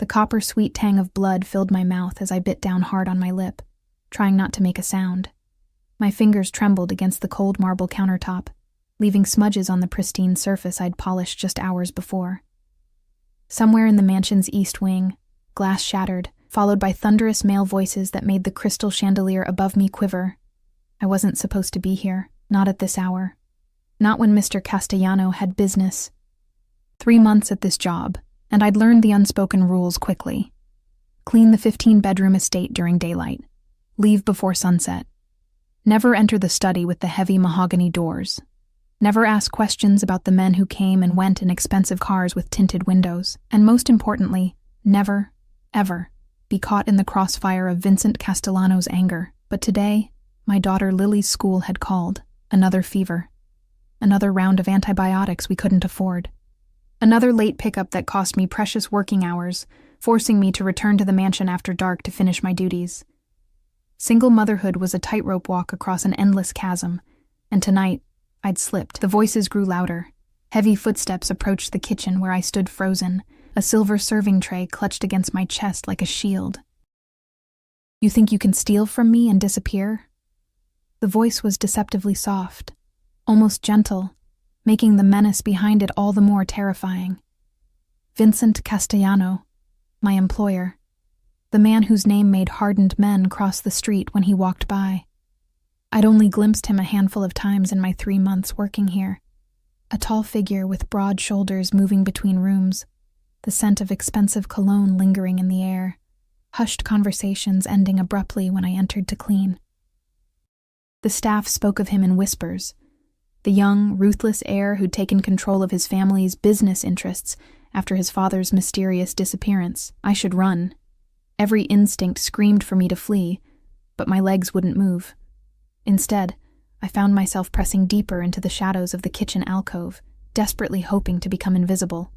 The copper-sweet tang of blood filled my mouth as I bit down hard on my lip, trying not to make a sound. My fingers trembled against the cold marble countertop, leaving smudges on the pristine surface I'd polished just hours before. Somewhere in the mansion's east wing, glass shattered, followed by thunderous male voices that made the crystal chandelier above me quiver. I wasn't supposed to be here, not at this hour. Not when Mr. Castellano had business. 3 months at this job, and I'd learned the unspoken rules quickly. Clean the 15-bedroom estate during daylight. Leave before sunset. Never enter the study with the heavy mahogany doors. Never ask questions about the men who came and went in expensive cars with tinted windows. And most importantly, never, ever, be caught in the crossfire of Vincent Castellano's anger. But today, my daughter Lily's school had called. Another fever. Another round of antibiotics we couldn't afford. Another late pickup that cost me precious working hours, forcing me to return to the mansion after dark to finish my duties. Single motherhood was a tightrope walk across an endless chasm, and tonight, I'd slipped. The voices grew louder. Heavy footsteps approached the kitchen where I stood frozen, a silver serving tray clutched against my chest like a shield. You think you can steal from me and disappear? The voice was deceptively soft, almost gentle, making the menace behind it all the more terrifying. Vincent Castellano, my employer, the man whose name made hardened men cross the street when he walked by. I'd only glimpsed him a handful of times in my 3 months working here. A tall figure with broad shoulders moving between rooms, the scent of expensive cologne lingering in the air, hushed conversations ending abruptly when I entered to clean. The staff spoke of him in whispers, the young, ruthless heir who'd taken control of his family's business interests after his father's mysterious disappearance. I should run. Every instinct screamed for me to flee, but my legs wouldn't move. Instead, I found myself pressing deeper into the shadows of the kitchen alcove, desperately hoping to become invisible.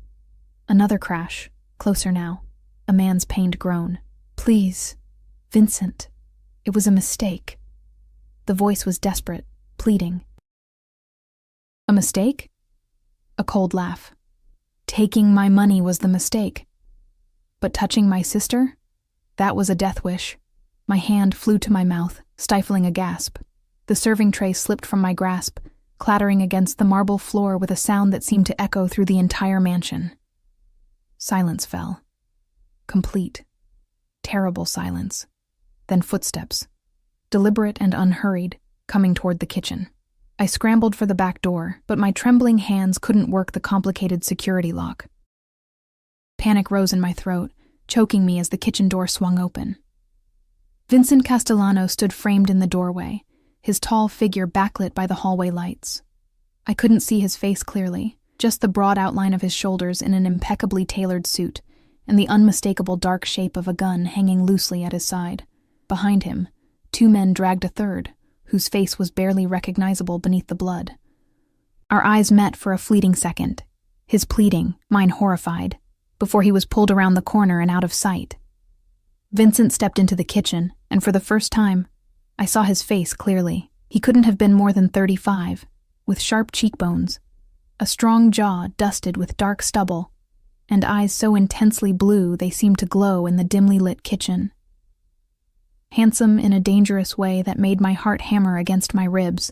Another crash, closer now, a man's pained groan. Please, Vincent. It was a mistake. The voice was desperate, pleading. A mistake? A cold laugh. Taking my money was the mistake. But touching my sister? That was a death wish. My hand flew to my mouth, stifling a gasp. The serving tray slipped from my grasp, clattering against the marble floor with a sound that seemed to echo through the entire mansion. Silence fell. Complete. Terrible silence. Then footsteps. Deliberate and unhurried, coming toward the kitchen. I scrambled for the back door, but my trembling hands couldn't work the complicated security lock. Panic rose in my throat, choking me as the kitchen door swung open. Vincent Castellano stood framed in the doorway, his tall figure backlit by the hallway lights. I couldn't see his face clearly, just the broad outline of his shoulders in an impeccably tailored suit, and the unmistakable dark shape of a gun hanging loosely at his side. Behind him, 2 men dragged a third, whose face was barely recognizable beneath the blood. Our eyes met for a fleeting second, his pleading, mine horrified, before he was pulled around the corner and out of sight. Vincent stepped into the kitchen, and for the first time, I saw his face clearly. He couldn't have been more than 35, with sharp cheekbones, a strong jaw dusted with dark stubble, and eyes so intensely blue they seemed to glow in the dimly lit kitchen. Handsome in a dangerous way that made my heart hammer against my ribs.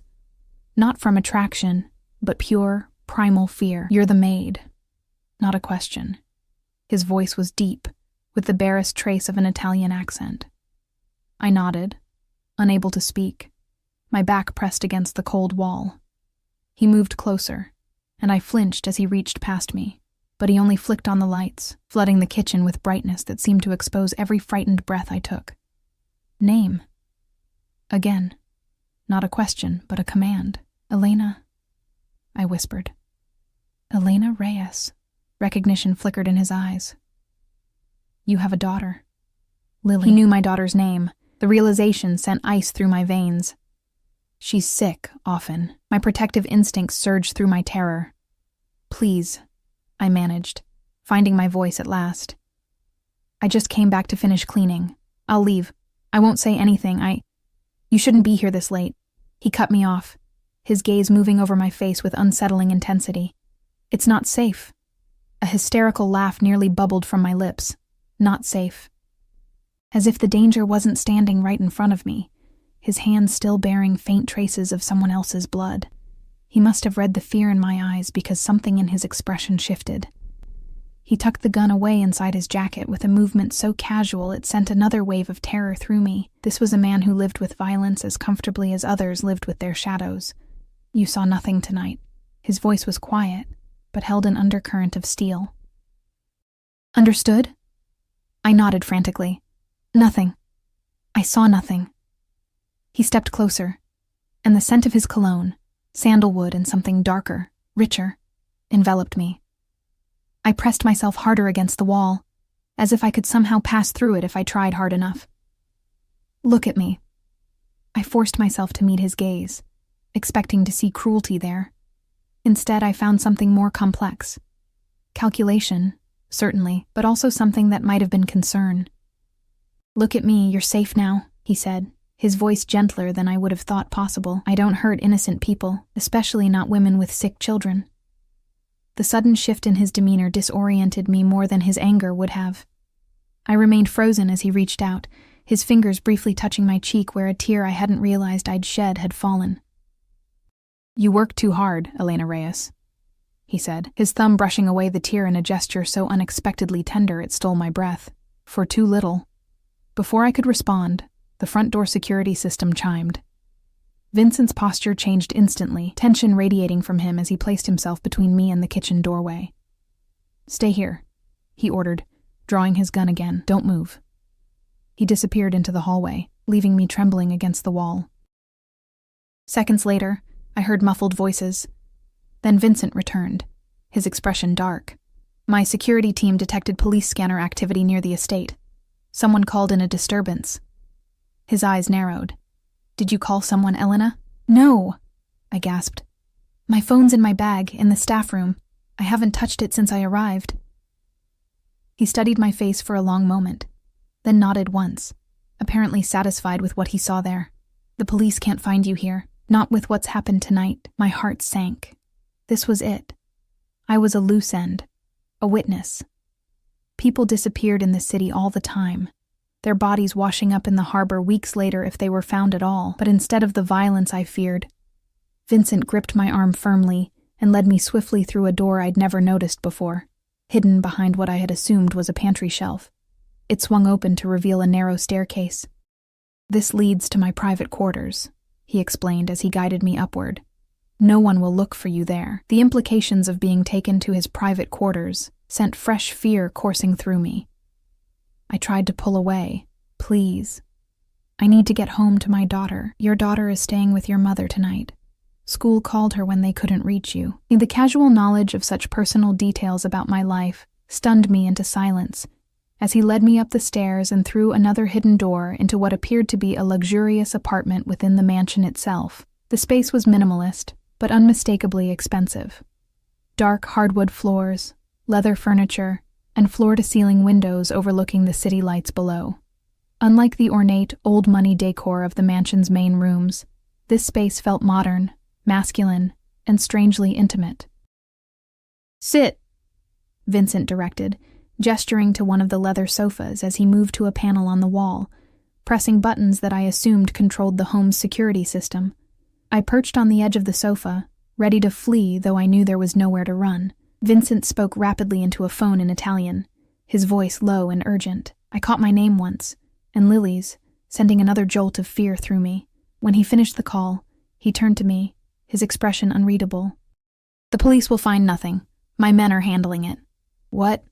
Not from attraction, but pure, primal fear. You're the maid. Not a question. His voice was deep, with the barest trace of an Italian accent. I nodded, unable to speak, my back pressed against the cold wall. He moved closer, and I flinched as he reached past me, but he only flicked on the lights, flooding the kitchen with brightness that seemed to expose every frightened breath I took. Name. Again. Not a question, but a command. Elena. I whispered. Elena Reyes. Recognition flickered in his eyes. You have a daughter. Lily. He knew my daughter's name. The realization sent ice through my veins. She's sick, often. My protective instincts surged through my terror. Please, I managed, finding my voice at last. I just came back to finish cleaning. I'll leave. I won't say anything. You shouldn't be here this late. He cut me off, his gaze moving over my face with unsettling intensity. It's not safe. A hysterical laugh nearly bubbled from my lips. not safe. As if the danger wasn't standing right in front of me, his hands still bearing faint traces of someone else's blood. He must have read the fear in my eyes because something in his expression shifted. He tucked the gun away inside his jacket with a movement so casual it sent another wave of terror through me. This was a man who lived with violence as comfortably as others lived with their shadows. "You saw nothing tonight." His voice was quiet, but held an undercurrent of steel. "Understood?" I nodded frantically. "Nothing. I saw nothing." He stepped closer, and the scent of his cologne, sandalwood and something darker, richer, enveloped me. I pressed myself harder against the wall, as if I could somehow pass through it if I tried hard enough. "Look at me." I forced myself to meet his gaze, expecting to see cruelty there. Instead, I found something more complex. Calculation, certainly, but also something that might have been concern. "Look at me, you're safe now," he said, his voice gentler than I would have thought possible. "I don't hurt innocent people, especially not women with sick children." The sudden shift in his demeanor disoriented me more than his anger would have. I remained frozen as he reached out, his fingers briefly touching my cheek where a tear I hadn't realized I'd shed had fallen. "You work too hard, Elena Reyes," he said, his thumb brushing away the tear in a gesture so unexpectedly tender it stole my breath. "For too little." Before I could respond, the front door security system chimed. Vincent's posture changed instantly, tension radiating from him as he placed himself between me and the kitchen doorway. "Stay here," he ordered, drawing his gun again. "Don't move." He disappeared into the hallway, leaving me trembling against the wall. Seconds later, I heard muffled voices. Then Vincent returned, his expression dark. My security team detected police scanner activity near the estate. Someone called in a disturbance. His eyes narrowed. "Did you call someone, Elena?" "No," I gasped. "My phone's in my bag, in the staff room. I haven't touched it since I arrived." He studied my face for a long moment, then nodded once, apparently satisfied with what he saw there. "The police can't find you here, not with what's happened tonight." My heart sank. This was it. I was a loose end, a witness. People disappeared in the city all the time, their bodies washing up in the harbor weeks later if they were found at all. But instead of the violence I feared, Vincent gripped my arm firmly and led me swiftly through a door I'd never noticed before, hidden behind what I had assumed was a pantry shelf. It swung open to reveal a narrow staircase. "This leads to my private quarters," he explained as he guided me upward. "No one will look for you there." The implications of being taken to his private quarters sent fresh fear coursing through me. I tried to pull away. "Please. I need to get home to my daughter. Your daughter is staying with your mother tonight. School called her when they couldn't reach you." The casual knowledge of such personal details about my life stunned me into silence as he led me up the stairs and through another hidden door into what appeared to be a luxurious apartment within the mansion itself. The space was minimalist, but unmistakably expensive. Dark hardwood floors, leather furniture, and floor-to-ceiling windows overlooking the city lights below. Unlike the ornate, old-money decor of the mansion's main rooms, this space felt modern, masculine, and strangely intimate. "Sit," Vincent directed, gesturing to one of the leather sofas as he moved to a panel on the wall, pressing buttons that I assumed controlled the home's security system. I perched on the edge of the sofa, ready to flee though I knew there was nowhere to run. Vincent spoke rapidly into a phone in Italian, his voice low and urgent. I caught my name once, and Lily's, sending another jolt of fear through me. When he finished the call, he turned to me, his expression unreadable. "The police will find nothing. My men are handling it." "What?"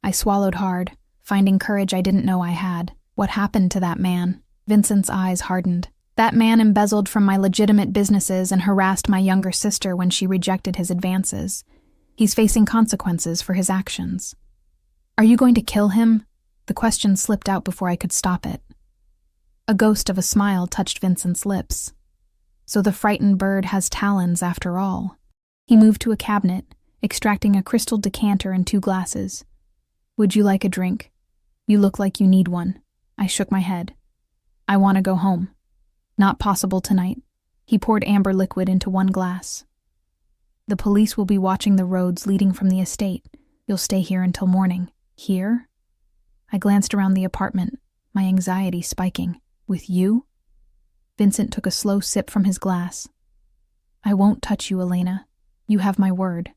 I swallowed hard, finding courage I didn't know I had. "What happened to that man?" Vincent's eyes hardened. "That man embezzled from my legitimate businesses and harassed my younger sister when she rejected his advances. He's facing consequences for his actions." "Are you going to kill him?" The question slipped out before I could stop it. A ghost of a smile touched Vincent's lips. So the frightened bird has talons after all. He moved to a cabinet, extracting a crystal decanter and 2 glasses. "Would you like a drink? You look like you need one." I shook my head. "I want to go home." "Not possible tonight." He poured amber liquid into 1 glass. "The police will be watching the roads leading from the estate. You'll stay here until morning." "Here?" I glanced around the apartment, my anxiety spiking. With you? Vincent took a slow sip from his glass. I won't touch you, Elena. You have my word.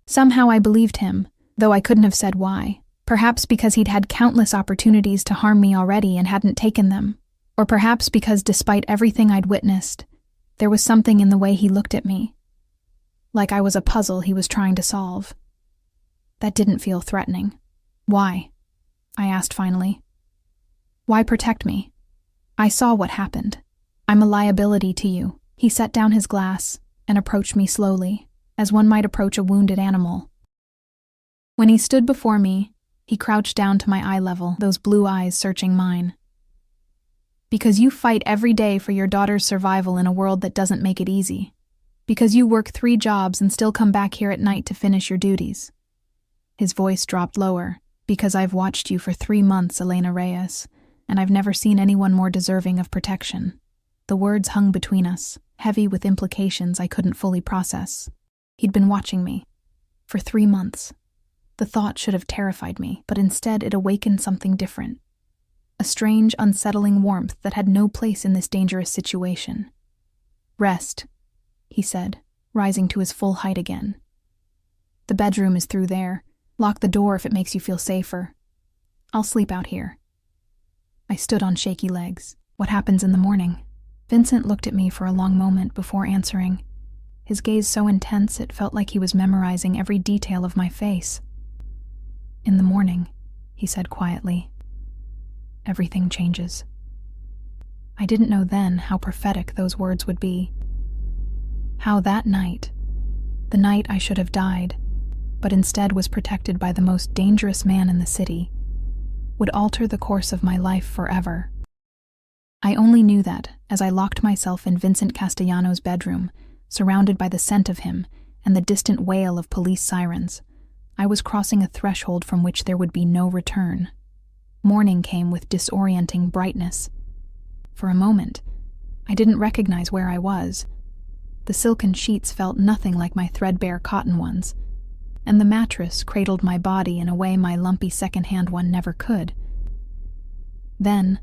Somehow I believed him, though I couldn't have said why. Perhaps because he'd had countless opportunities to harm me already and hadn't taken them. Or perhaps because despite everything I'd witnessed, there was something in the way he looked at me. Like I was a puzzle he was trying to solve. That didn't feel threatening. Why? I asked finally. Why protect me? I saw what happened. I'm a liability to you. He set down his glass and approached me slowly, as one might approach a wounded animal. When he stood before me, he crouched down to my eye level, those blue eyes searching mine. Because you fight every day for your daughter's survival in a world that doesn't make it easy. Because you work 3 jobs and still come back here at night to finish your duties. His voice dropped lower. Because I've watched you for 3 months, Elena Reyes, and I've never seen anyone more deserving of protection. The words hung between us, heavy with implications I couldn't fully process. He'd been watching me. For 3 months. The thought should have terrified me, but instead it awakened something different. A strange, unsettling warmth that had no place in this dangerous situation. Rest, he said, rising to his full height again. The bedroom is through there. Lock the door if it makes you feel safer. I'll sleep out here. I stood on shaky legs. What happens in the morning? Vincent looked at me for a long moment before answering. His gaze so intense it felt like he was memorizing every detail of my face. In the morning, he said quietly, everything changes. I didn't know then how prophetic those words would be. How that night, the night I should have died, but instead was protected by the most dangerous man in the city, would alter the course of my life forever. I only knew that as I locked myself in Vincent Castellano's bedroom, surrounded by the scent of him and the distant wail of police sirens, I was crossing a threshold from which there would be no return. Morning came with disorienting brightness. For a moment, I didn't recognize where I was. The silken sheets felt nothing like my threadbare cotton ones, and the mattress cradled my body in a way my lumpy second-hand one never could. Then,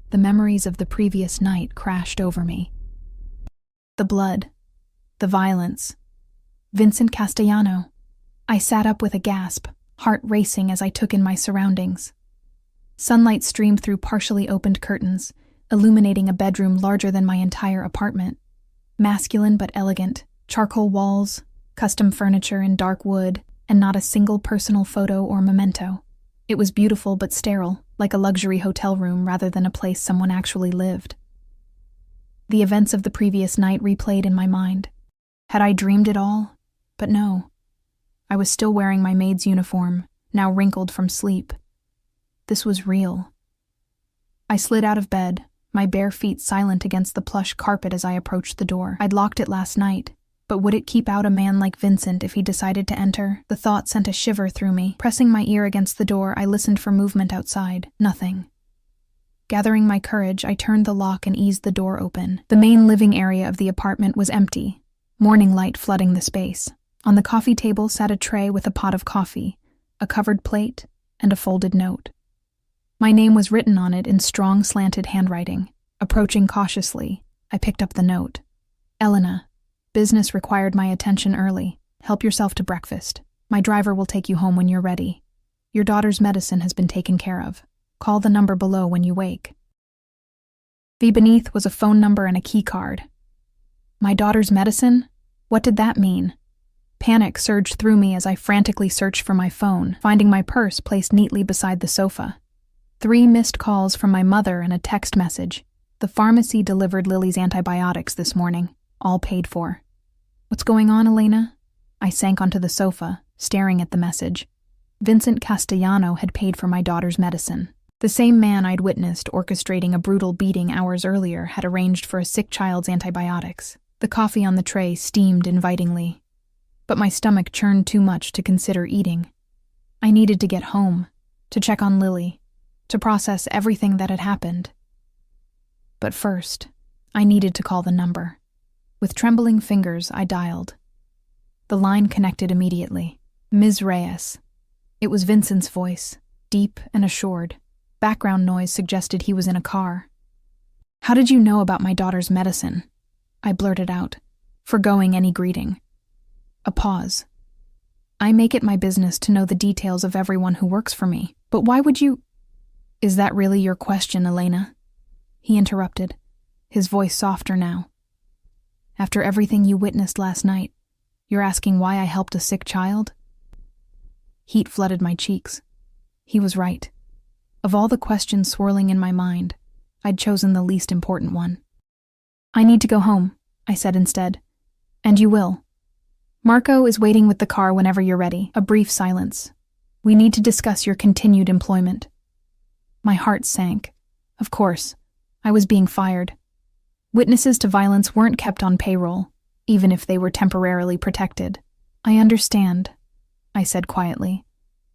the memories of the previous night crashed over me. The blood, the violence, Vincent Castellano. I sat up with a gasp, heart racing as I took in my surroundings. Sunlight streamed through partially opened curtains, illuminating a bedroom larger than my entire apartment. Masculine but elegant, charcoal walls, custom furniture in dark wood, and not a single personal photo or memento. It was beautiful but sterile, like a luxury hotel room rather than a place someone actually lived. The events of the previous night replayed in my mind. Had I dreamed it all? But no. I was still wearing my maid's uniform, now wrinkled from sleep. This was real. I slid out of bed, my bare feet silent against the plush carpet as I approached the door. I'd locked it last night, but would it keep out a man like Vincent if he decided to enter? The thought sent a shiver through me. Pressing my ear against the door, I listened for movement outside. Nothing. Gathering my courage, I turned the lock and eased the door open. The main living area of the apartment was empty, morning light flooding the space. On the coffee table sat a tray with a pot of coffee, a covered plate, and a folded note. My name was written on it in strong, slanted handwriting. Approaching cautiously, I picked up the note. Elena, business required my attention early. Help yourself to breakfast. My driver will take you home when you're ready. Your daughter's medicine has been taken care of. Call the number below when you wake. Beneath was a phone number and a key card. My daughter's medicine? What did that mean? Panic surged through me as I frantically searched for my phone, finding my purse placed neatly beside the sofa. 3 missed calls from my mother and a text message. The pharmacy delivered Lily's antibiotics this morning, all paid for. What's going on, Elena? I sank onto the sofa, staring at the message. Vincent Castellano had paid for my daughter's medicine. The same man I'd witnessed orchestrating a brutal beating hours earlier had arranged for a sick child's antibiotics. The coffee on the tray steamed invitingly, but my stomach churned too much to consider eating. I needed to get home, to check on Lily, to process everything that had happened. But first, I needed to call the number. With trembling fingers, I dialed. The line connected immediately. Ms. Reyes. It was Vincent's voice, deep and assured. Background noise suggested he was in a car. "How did you know about my daughter's medicine?" I blurted out, forgoing any greeting. A pause. "I make it my business to know the details of everyone who works for me. But why would you—" "Is that really your question, Elena?" He interrupted, his voice softer now. "After everything you witnessed last night, you're asking why I helped a sick child?" Heat flooded my cheeks. He was right. Of all the questions swirling in my mind, I'd chosen the least important one. "I need to go home," I said instead. "And you will. Marco is waiting with the car whenever you're ready." A brief silence. "We need to discuss your continued employment." My heart sank. Of course, I was being fired. Witnesses to violence weren't kept on payroll, even if they were temporarily protected. "I understand," I said quietly.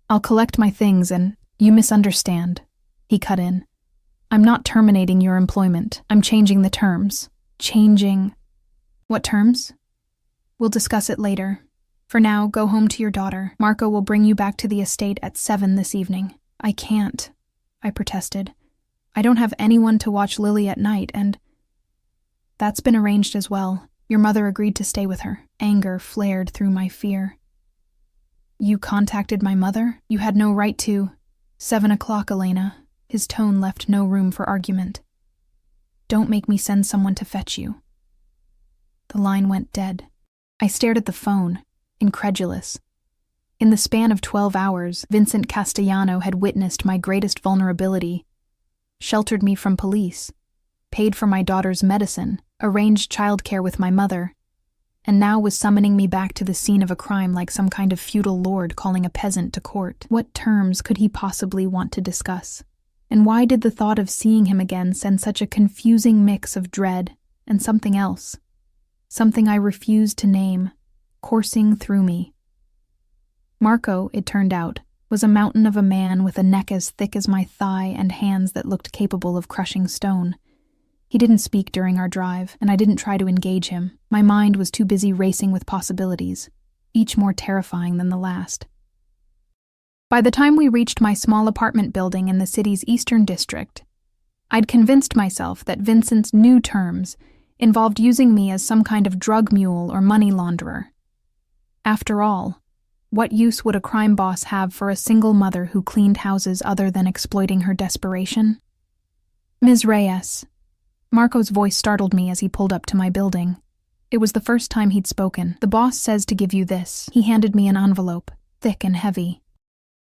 "I'll collect my things and—" "You misunderstand," he cut in. "I'm not terminating your employment. I'm changing the terms." "Changing—" "What terms?" "We'll discuss it later. For now, go home to your daughter. Marco will bring you back to the estate at 7 this evening." "I can't," I protested. "I don't have anyone to watch Lily at night, and—" "That's been arranged as well. Your mother agreed to stay with her." Anger flared through my fear. "You contacted my mother? You had no right to—" 7 o'clock, Elena." His tone left no room for argument. "Don't make me send someone to fetch you." The line went dead. I stared at the phone, incredulous. In the span of 12 hours, Vincent Castellano had witnessed my greatest vulnerability, sheltered me from police, paid for my daughter's medicine, arranged childcare with my mother, and now was summoning me back to the scene of a crime like some kind of feudal lord calling a peasant to court. What terms could he possibly want to discuss? And why did the thought of seeing him again send such a confusing mix of dread and something else? Something I refused to name, coursing through me. Marco, it turned out, was a mountain of a man with a neck as thick as my thigh and hands that looked capable of crushing stone. He didn't speak during our drive, and I didn't try to engage him. My mind was too busy racing with possibilities, each more terrifying than the last. By the time we reached my small apartment building in the city's eastern district, I'd convinced myself that Vincent's new terms involved using me as some kind of drug mule or money launderer. After all, what use would a crime boss have for a single mother who cleaned houses other than exploiting her desperation? "Ms. Reyes." Marco's voice startled me as he pulled up to my building. It was the first time he'd spoken. "The boss says to give you this." He handed me an envelope, thick and heavy.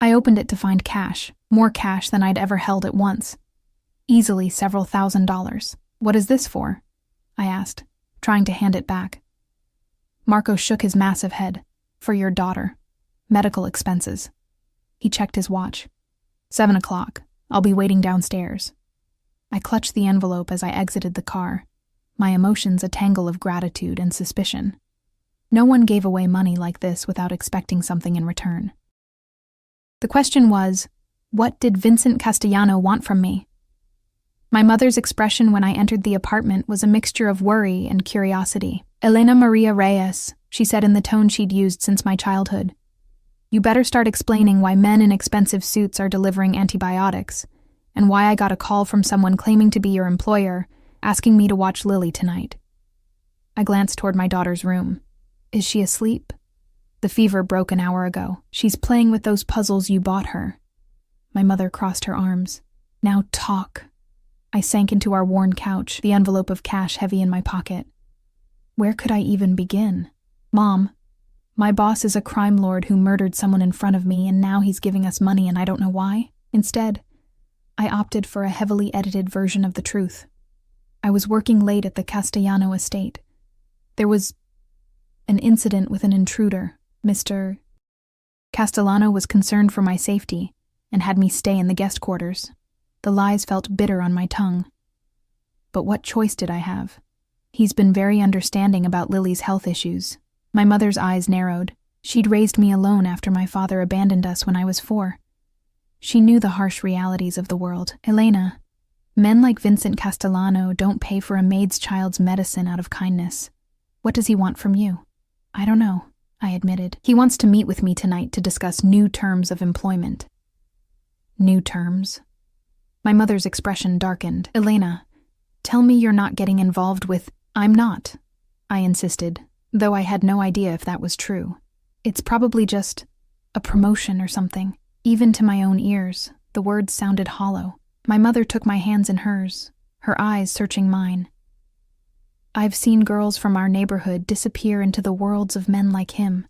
I opened it to find cash, more cash than I'd ever held at once. Easily several $1,000s. "What is this for?" I asked, trying to hand it back. Marco shook his massive head. "For your daughter. Medical expenses." He checked his watch. 7 o'clock. I'll be waiting downstairs. I clutched the envelope as I exited the car, my emotions a tangle of gratitude and suspicion. No one gave away money like this without expecting something in return. The question was, what did Vincent Castellano want from me? My mother's expression when I entered the apartment was a mixture of worry and curiosity. "Elena Maria Reyes," she said in the tone she'd used since my childhood. "You better start explaining why men in expensive suits are delivering antibiotics, and why I got a call from someone claiming to be your employer, asking me to watch Lily tonight." I glanced toward my daughter's room. "Is she asleep?" "The fever broke an hour ago. She's playing with those puzzles you bought her." My mother crossed her arms. "Now talk." I sank into our worn couch, the envelope of cash heavy in my pocket. Where could I even begin? "Mom, my boss is a crime lord who murdered someone in front of me, and now he's giving us money and I don't know why." Instead, I opted for a heavily edited version of the truth. I was working late at the Castellano estate. There was an incident with an intruder. Mr. Castellano was concerned for my safety and had me stay in the guest quarters. The lies felt bitter on my tongue. But what choice did I have? He's been very understanding about Lily's health issues. My mother's eyes narrowed. She'd raised me alone after my father abandoned us when I was 4. She knew the harsh realities of the world. "Elena, men like Vincent Castellano don't pay for a maid's child's medicine out of kindness. What does he want from you?" "I don't know," I admitted. "He wants to meet with me tonight to discuss new terms of employment." New terms? My mother's expression darkened. Elena, tell me you're not getting involved with— I'm not, I insisted, though I had no idea if that was true. It's probably just a promotion or something. Even to my own ears, the words sounded hollow. My mother took my hands in hers, her eyes searching mine. I've seen girls from our neighborhood disappear into the worlds of men like him.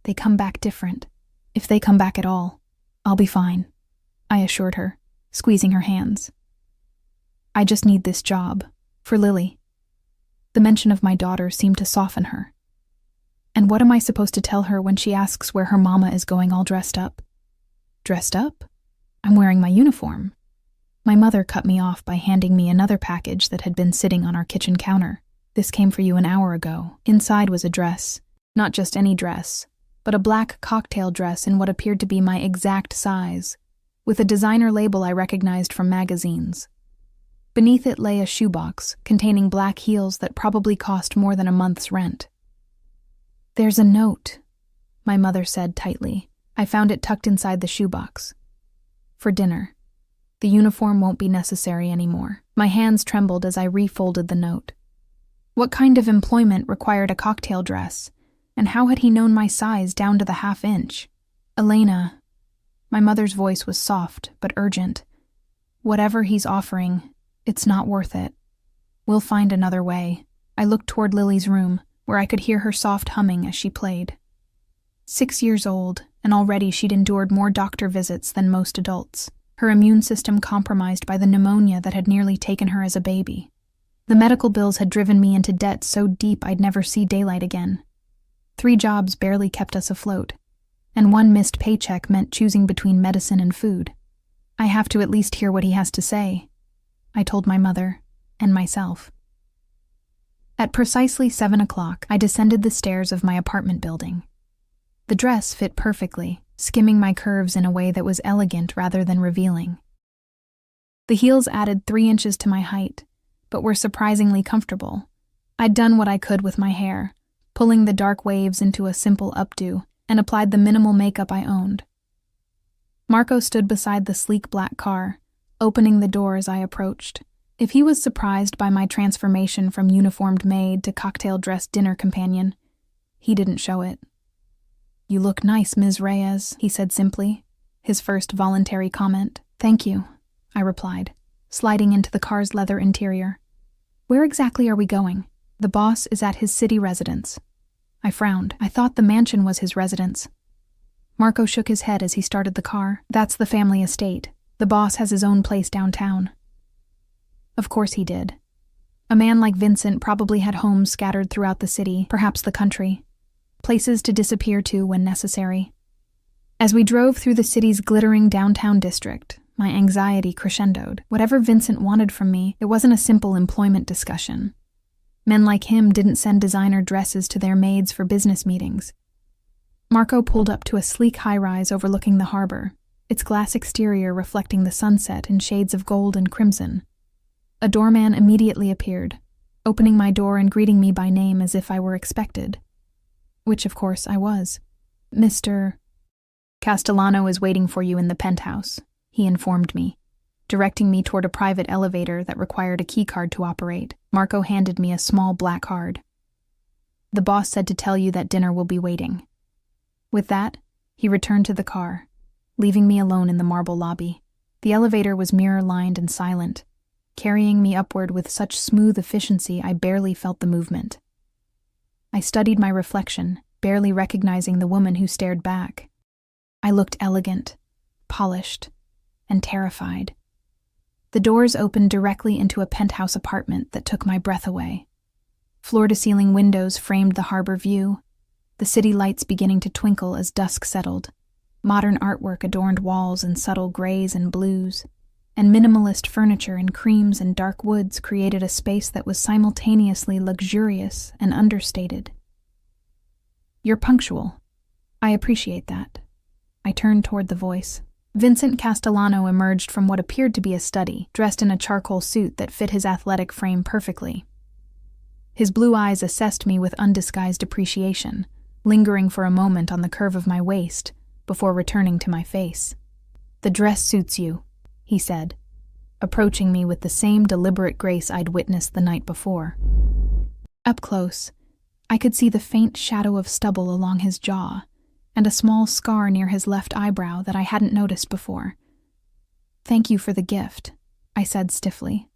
They come back different. If they come back at all, I'll be fine, I assured her, squeezing her hands. I just need this job, for Lily. The mention of my daughter seemed to soften her. And what am I supposed to tell her when she asks where her mama is going all dressed up? Dressed up? I'm wearing my uniform. My mother cut me off by handing me another package that had been sitting on our kitchen counter. This came for you an hour ago. Inside was a dress. Not just any dress, but a black cocktail dress in what appeared to be my exact size, with a designer label I recognized from magazines. Beneath it lay a shoebox containing black heels that probably cost more than a month's rent. There's a note, my mother said tightly. I found it tucked inside the shoebox. For dinner. The uniform won't be necessary anymore. My hands trembled as I refolded the note. What kind of employment required a cocktail dress? And how had he known my size down to the half-inch? Elena, my mother's voice was soft but urgent. Whatever he's offering, it's not worth it. We'll find another way. I looked toward Lily's room, where I could hear her soft humming as she played. 6 years old, and already she'd endured more doctor visits than most adults, her immune system compromised by the pneumonia that had nearly taken her as a baby. The medical bills had driven me into debt so deep I'd never see daylight again. 3 jobs barely kept us afloat, and 1 missed paycheck meant choosing between medicine and food. I have to at least hear what he has to say, I told my mother, and myself. At precisely 7 o'clock, I descended the stairs of my apartment building. The dress fit perfectly, skimming my curves in a way that was elegant rather than revealing. The heels added 3 inches to my height, but were surprisingly comfortable. I'd done what I could with my hair, pulling the dark waves into a simple updo, and applied the minimal makeup I owned. Marco stood beside the sleek black car, opening the door as I approached. If he was surprised by my transformation from uniformed maid to cocktail-dressed dinner companion, he didn't show it. You look nice, Ms. Reyes, he said simply, his first voluntary comment. Thank you, I replied, sliding into the car's leather interior. Where exactly are we going? The boss is at his city residence. I frowned. I thought the mansion was his residence. Marco shook his head as he started the car. That's the family estate. The boss has his own place downtown. Of course he did. A man like Vincent probably had homes scattered throughout the city, perhaps the country. Places to disappear to when necessary. As we drove through the city's glittering downtown district, my anxiety crescendoed. Whatever Vincent wanted from me, it wasn't a simple employment discussion. Men like him didn't send designer dresses to their maids for business meetings. Marco pulled up to a sleek high-rise overlooking the harbor, its glass exterior reflecting the sunset in shades of gold and crimson. A doorman immediately appeared, opening my door and greeting me by name as if I were expected. Which, of course, I was. Mr. Castellano is waiting for you in the penthouse, he informed me, directing me toward a private elevator that required a keycard to operate. Marco handed me a small black card. The boss said to tell you that dinner will be waiting. With that, he returned to the car, leaving me alone in the marble lobby. The elevator was mirror-lined and silent, carrying me upward with such smooth efficiency I barely felt the movement. I studied my reflection, barely recognizing the woman who stared back. I looked elegant, polished, and terrified. The doors opened directly into a penthouse apartment that took my breath away. Floor-to-ceiling windows framed the harbor view, the city lights beginning to twinkle as dusk settled. Modern artwork adorned walls in subtle grays and blues, and minimalist furniture in creams and dark woods created a space that was simultaneously luxurious and understated. You're punctual. I appreciate that. I turned toward the voice. Vincent Castellano emerged from what appeared to be a study, dressed in a charcoal suit that fit his athletic frame perfectly. His blue eyes assessed me with undisguised appreciation, lingering for a moment on the curve of my waist before returning to my face. "The dress suits you," he said, approaching me with the same deliberate grace I'd witnessed the night before. Up close, I could see the faint shadow of stubble along his jaw and a small scar near his left eyebrow that I hadn't noticed before. "Thank you for the gift," I said stiffly.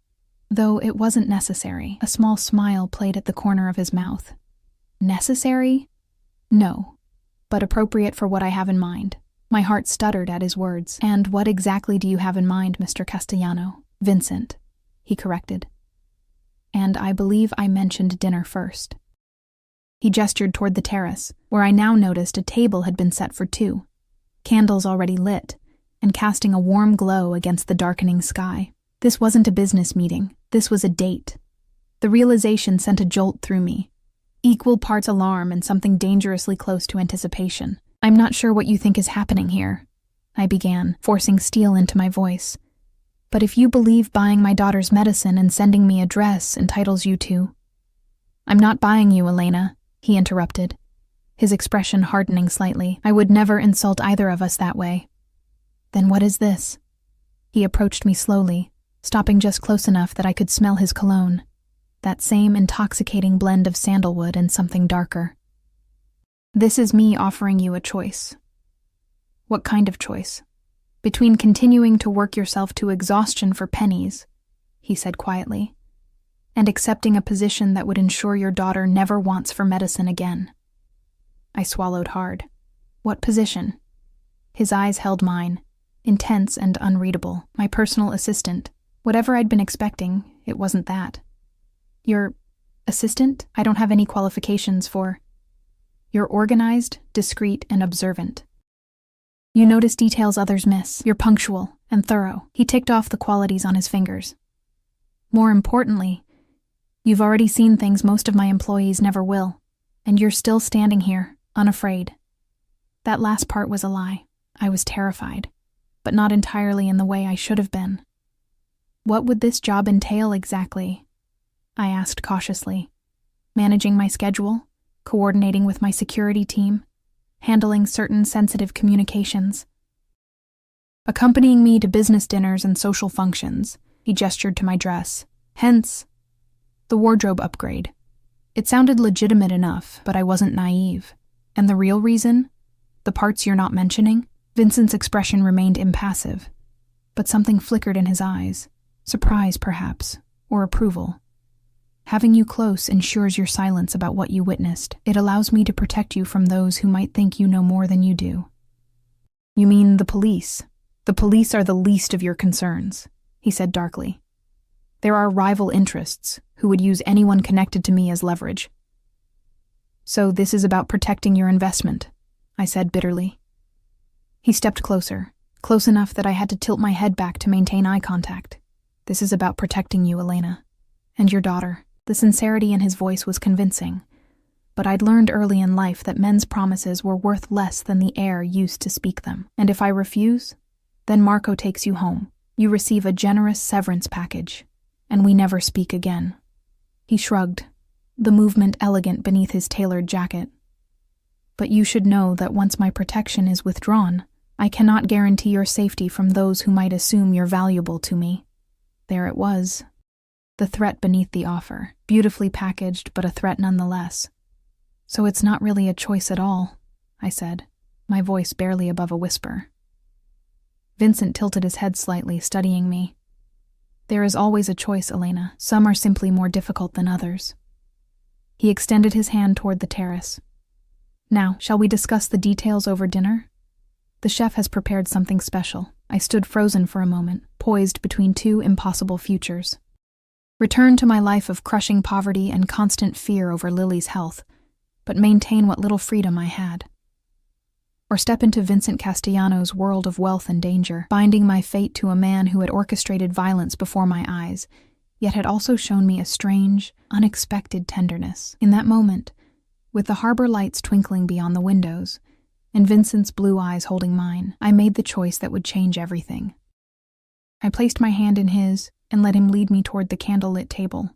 Though it wasn't necessary, a small smile played at the corner of his mouth. "Necessary? No, but appropriate for what I have in mind." My heart stuttered at his words. "And what exactly do you have in mind, Mr. Castellano?" "Vincent," he corrected. "And I believe I mentioned dinner first." He gestured toward the terrace, where I now noticed a table had been set for two, candles already lit, and casting a warm glow against the darkening sky. This wasn't a business meeting. This was a date. The realization sent a jolt through me, equal parts alarm and something dangerously close to anticipation. "I'm not sure what you think is happening here," I began, forcing steel into my voice. "But if you believe buying my daughter's medicine and sending me a dress entitles you to—" "I'm not buying you, Elena," he interrupted, his expression hardening slightly. "I would never insult either of us that way." "Then what is this?" He approached me slowly, stopping just close enough that I could smell his cologne, that same intoxicating blend of sandalwood and something darker. "This is me offering you a choice." "What kind of choice?" "Between continuing to work yourself to exhaustion for pennies," he said quietly, "and accepting a position that would ensure your daughter never wants for medicine again." I swallowed hard. "What position?" His eyes held mine, intense and unreadable. "My personal assistant." Whatever I'd been expecting, it wasn't that. "Your assistant? I don't have any qualifications for—" "You're organized, discreet, and observant. You notice details others miss. You're punctual and thorough." He ticked off the qualities on his fingers. "More importantly, you've already seen things most of my employees never will, and you're still standing here, unafraid." That last part was a lie. I was terrified, but not entirely in the way I should have been. "What would this job entail exactly?" I asked cautiously. "Managing my schedule, coordinating with my security team, handling certain sensitive communications." "Accompanying me to business dinners and social functions," he gestured to my dress. "Hence, the wardrobe upgrade." It sounded legitimate enough, but I wasn't naive. "And the real reason? The parts you're not mentioning?" Vincent's expression remained impassive, but something flickered in his eyes. Surprise, perhaps, or approval. "Having you close ensures your silence about what you witnessed. It allows me to protect you from those who might think you know more than you do." "You mean the police?" "The police are the least of your concerns," he said darkly. "There are rival interests who would use anyone connected to me as leverage." "So this is about protecting your investment," I said bitterly. He stepped closer, close enough that I had to tilt my head back to maintain eye contact. "This is about protecting you, Elena, and your daughter." The sincerity in his voice was convincing, but I'd learned early in life that men's promises were worth less than the air used to speak them. "And if I refuse, then Marco takes you home. You receive a generous severance package, and we never speak again." He shrugged, the movement elegant beneath his tailored jacket. "But you should know that once my protection is withdrawn, I cannot guarantee your safety from those who might assume you're valuable to me." There it was. The threat beneath the offer, beautifully packaged, but a threat nonetheless. "So it's not really a choice at all," I said, my voice barely above a whisper. Vincent tilted his head slightly, studying me. "There is always a choice, Elena. Some are simply more difficult than others." He extended his hand toward the terrace. "Now, shall we discuss the details over dinner? The chef has prepared something special." I stood frozen for a moment, poised between two impossible futures. Return to my life of crushing poverty and constant fear over Lily's health, but maintain what little freedom I had. Or step into Vincent Castellano's world of wealth and danger, binding my fate to a man who had orchestrated violence before my eyes, yet had also shown me a strange, unexpected tenderness. In that moment, with the harbor lights twinkling beyond the windows, and Vincent's blue eyes holding mine, I made the choice that would change everything. I placed my hand in his and let him lead me toward the candlelit table.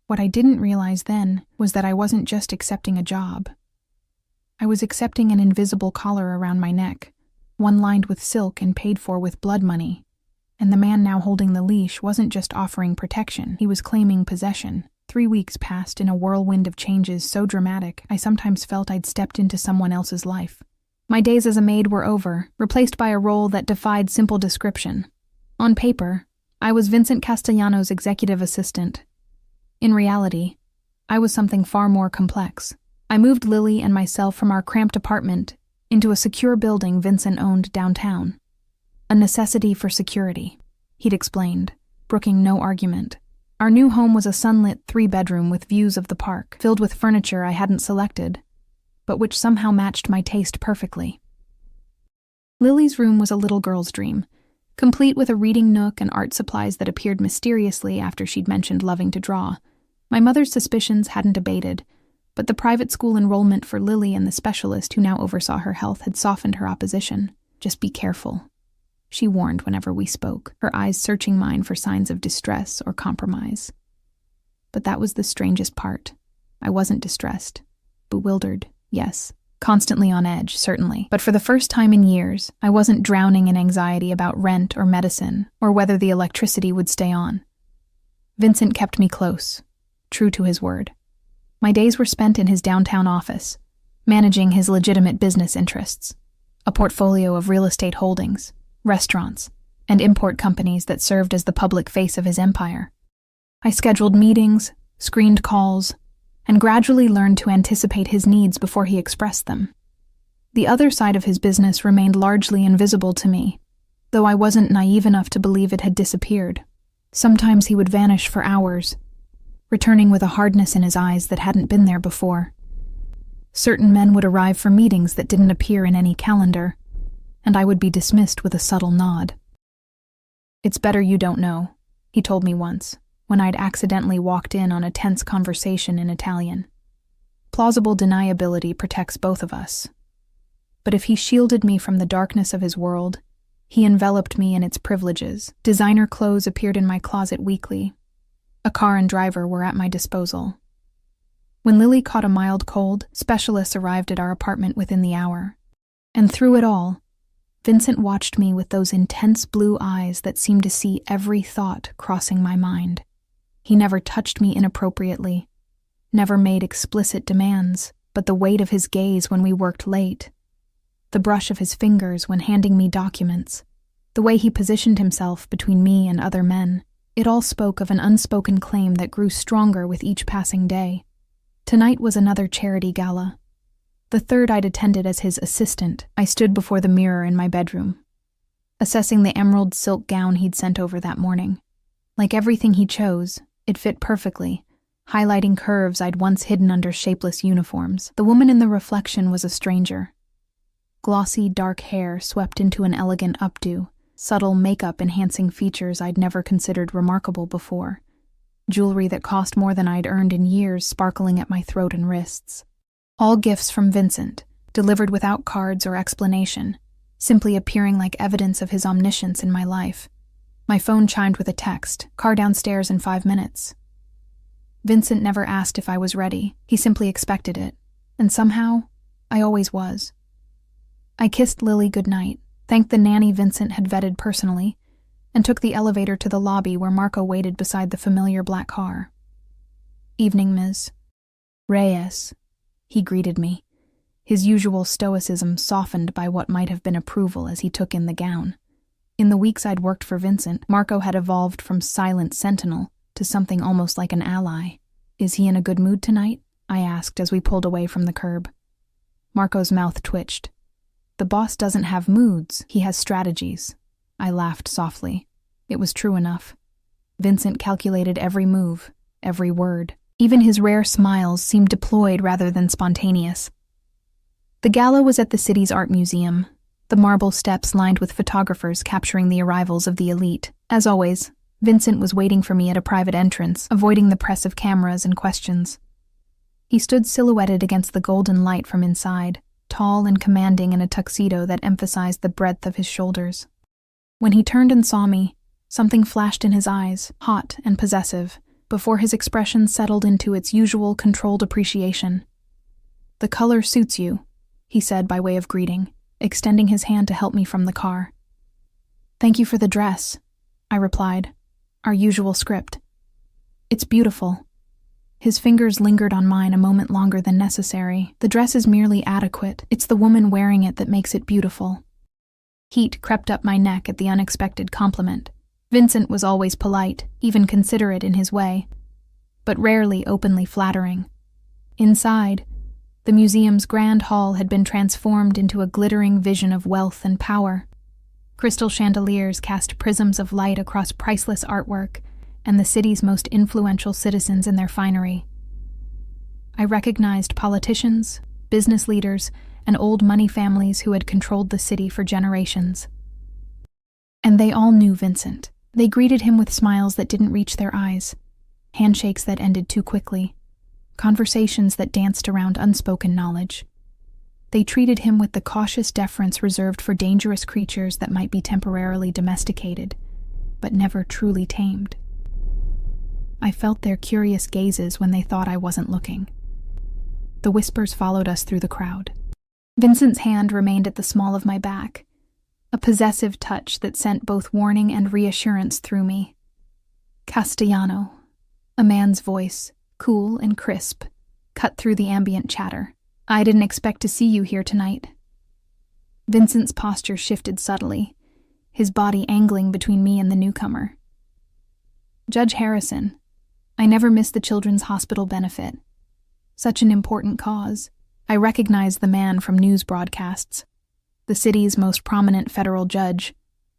What I didn't realize then was that I wasn't just accepting a job. I was accepting an invisible collar around my neck, one lined with silk and paid for with blood money. And the man now holding the leash wasn't just offering protection, he was claiming possession. 3 weeks passed in a whirlwind of changes so dramatic I sometimes felt I'd stepped into someone else's life. My days as a maid were over, replaced by a role that defied simple description. On paper, I was Vincent Castellanos' executive assistant. In reality, I was something far more complex. I moved Lily and myself from our cramped apartment into a secure building Vincent owned downtown. A necessity for security, he'd explained, brooking no argument. Our new home was a sunlit 3-bedroom with views of the park, filled with furniture I hadn't selected, but which somehow matched my taste perfectly. Lily's room was a little girl's dream, complete with a reading nook and art supplies that appeared mysteriously after she'd mentioned loving to draw. My mother's suspicions hadn't abated, but the private school enrollment for Lily and the specialist who now oversaw her health had softened her opposition. Just be careful, she warned whenever we spoke, her eyes searching mine for signs of distress or compromise. But that was the strangest part. I wasn't distressed. Bewildered, yes. Constantly on edge, certainly. But for the first time in years, I wasn't drowning in anxiety about rent or medicine, or whether the electricity would stay on. Vincent kept me close, true to his word. My days were spent in his downtown office, managing his legitimate business interests, a portfolio of real estate holdings, restaurants, and import companies that served as the public face of his empire. I scheduled meetings, screened calls, and gradually learned to anticipate his needs before he expressed them. The other side of his business remained largely invisible to me, though I wasn't naive enough to believe it had disappeared. Sometimes he would vanish for hours, returning with a hardness in his eyes that hadn't been there before. Certain men would arrive for meetings that didn't appear in any calendar, and I would be dismissed with a subtle nod. "It's better you don't know," he told me once, when I'd accidentally walked in on a tense conversation in Italian. Plausible deniability protects both of us. But if he shielded me from the darkness of his world, he enveloped me in its privileges. Designer clothes appeared in my closet weekly. A car and driver were at my disposal. When Lily caught a mild cold, specialists arrived at our apartment within the hour. And through it all, Vincent watched me with those intense blue eyes that seemed to see every thought crossing my mind. He never touched me inappropriately, never made explicit demands, but the weight of his gaze when we worked late, the brush of his fingers when handing me documents, the way he positioned himself between me and other men, it all spoke of an unspoken claim that grew stronger with each passing day. Tonight was another charity gala. The third I'd attended as his assistant. I stood before the mirror in my bedroom, assessing the emerald silk gown he'd sent over that morning. Like everything he chose, it fit perfectly, highlighting curves I'd once hidden under shapeless uniforms. The woman in the reflection was a stranger. Glossy, dark hair swept into an elegant updo, subtle makeup-enhancing features I'd never considered remarkable before, jewelry that cost more than I'd earned in years sparkling at my throat and wrists. All gifts from Vincent, delivered without cards or explanation, simply appearing like evidence of his omniscience in my life. My phone chimed with a text, "Car downstairs in 5 minutes." Vincent never asked if I was ready. He simply expected it. And somehow, I always was. I kissed Lily goodnight, thanked the nanny Vincent had vetted personally, and took the elevator to the lobby where Marco waited beside the familiar black car. "Evening, Ms. Reyes," he greeted me, his usual stoicism softened by what might have been approval as he took in the gown. In the weeks I'd worked for Vincent, Marco had evolved from silent sentinel to something almost like an ally. "Is he in a good mood tonight?" I asked as we pulled away from the curb. Marco's mouth twitched. "The boss doesn't have moods, he has strategies." I laughed softly. It was true enough. Vincent calculated every move, every word. Even his rare smiles seemed deployed rather than spontaneous. The gala was at the city's art museum, the marble steps lined with photographers capturing the arrivals of the elite. As always, Vincent was waiting for me at a private entrance, avoiding the press of cameras and questions. He stood silhouetted against the golden light from inside, tall and commanding in a tuxedo that emphasized the breadth of his shoulders. When he turned and saw me, something flashed in his eyes, hot and possessive, before his expression settled into its usual controlled appreciation. "The color suits you," he said by way of greeting. extending his hand to help me from the car. "Thank you for the dress," I replied, our usual script. "It's beautiful." His fingers lingered on mine a moment longer than necessary. "The dress is merely adequate. It's the woman wearing it that makes it beautiful." Heat crept up my neck at the unexpected compliment. Vincent was always polite, even considerate in his way, but rarely openly flattering. Inside, the museum's grand hall had been transformed into a glittering vision of wealth and power. Crystal chandeliers cast prisms of light across priceless artwork and the city's most influential citizens in their finery. I recognized politicians, business leaders, and old money families who had controlled the city for generations. And they all knew Vincent. They greeted him with smiles that didn't reach their eyes, handshakes that ended too quickly, conversations that danced around unspoken knowledge. They treated him with the cautious deference reserved for dangerous creatures that might be temporarily domesticated, but never truly tamed. I felt their curious gazes when they thought I wasn't looking. The whispers followed us through the crowd. Vincent's hand remained at the small of my back, a possessive touch that sent both warning and reassurance through me. Castellano, a man's voice, cool and crisp, cut through the ambient chatter. "I didn't expect to see you here tonight." Vincent's posture shifted subtly, his body angling between me and the newcomer. "Judge Harrison, I never missed the Children's Hospital benefit. Such an important cause." I recognized the man from news broadcasts, the city's most prominent federal judge,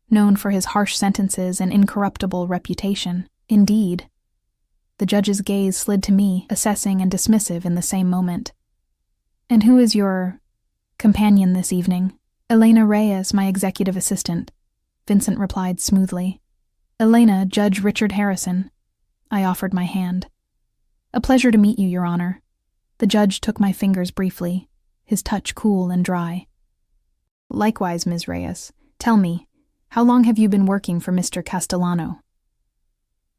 known for his harsh sentences and incorruptible reputation. Indeed. The judge's gaze slid to me, assessing and dismissive in the same moment. "And who is your companion this evening?" "Elena Reyes, my executive assistant," Vincent replied smoothly. "Elena, Judge Richard Harrison." I offered my hand. "A pleasure to meet you, Your Honor." The judge took my fingers briefly, his touch cool and dry. "Likewise, Ms. Reyes. Tell me, how long have you been working for Mr. Castellano?"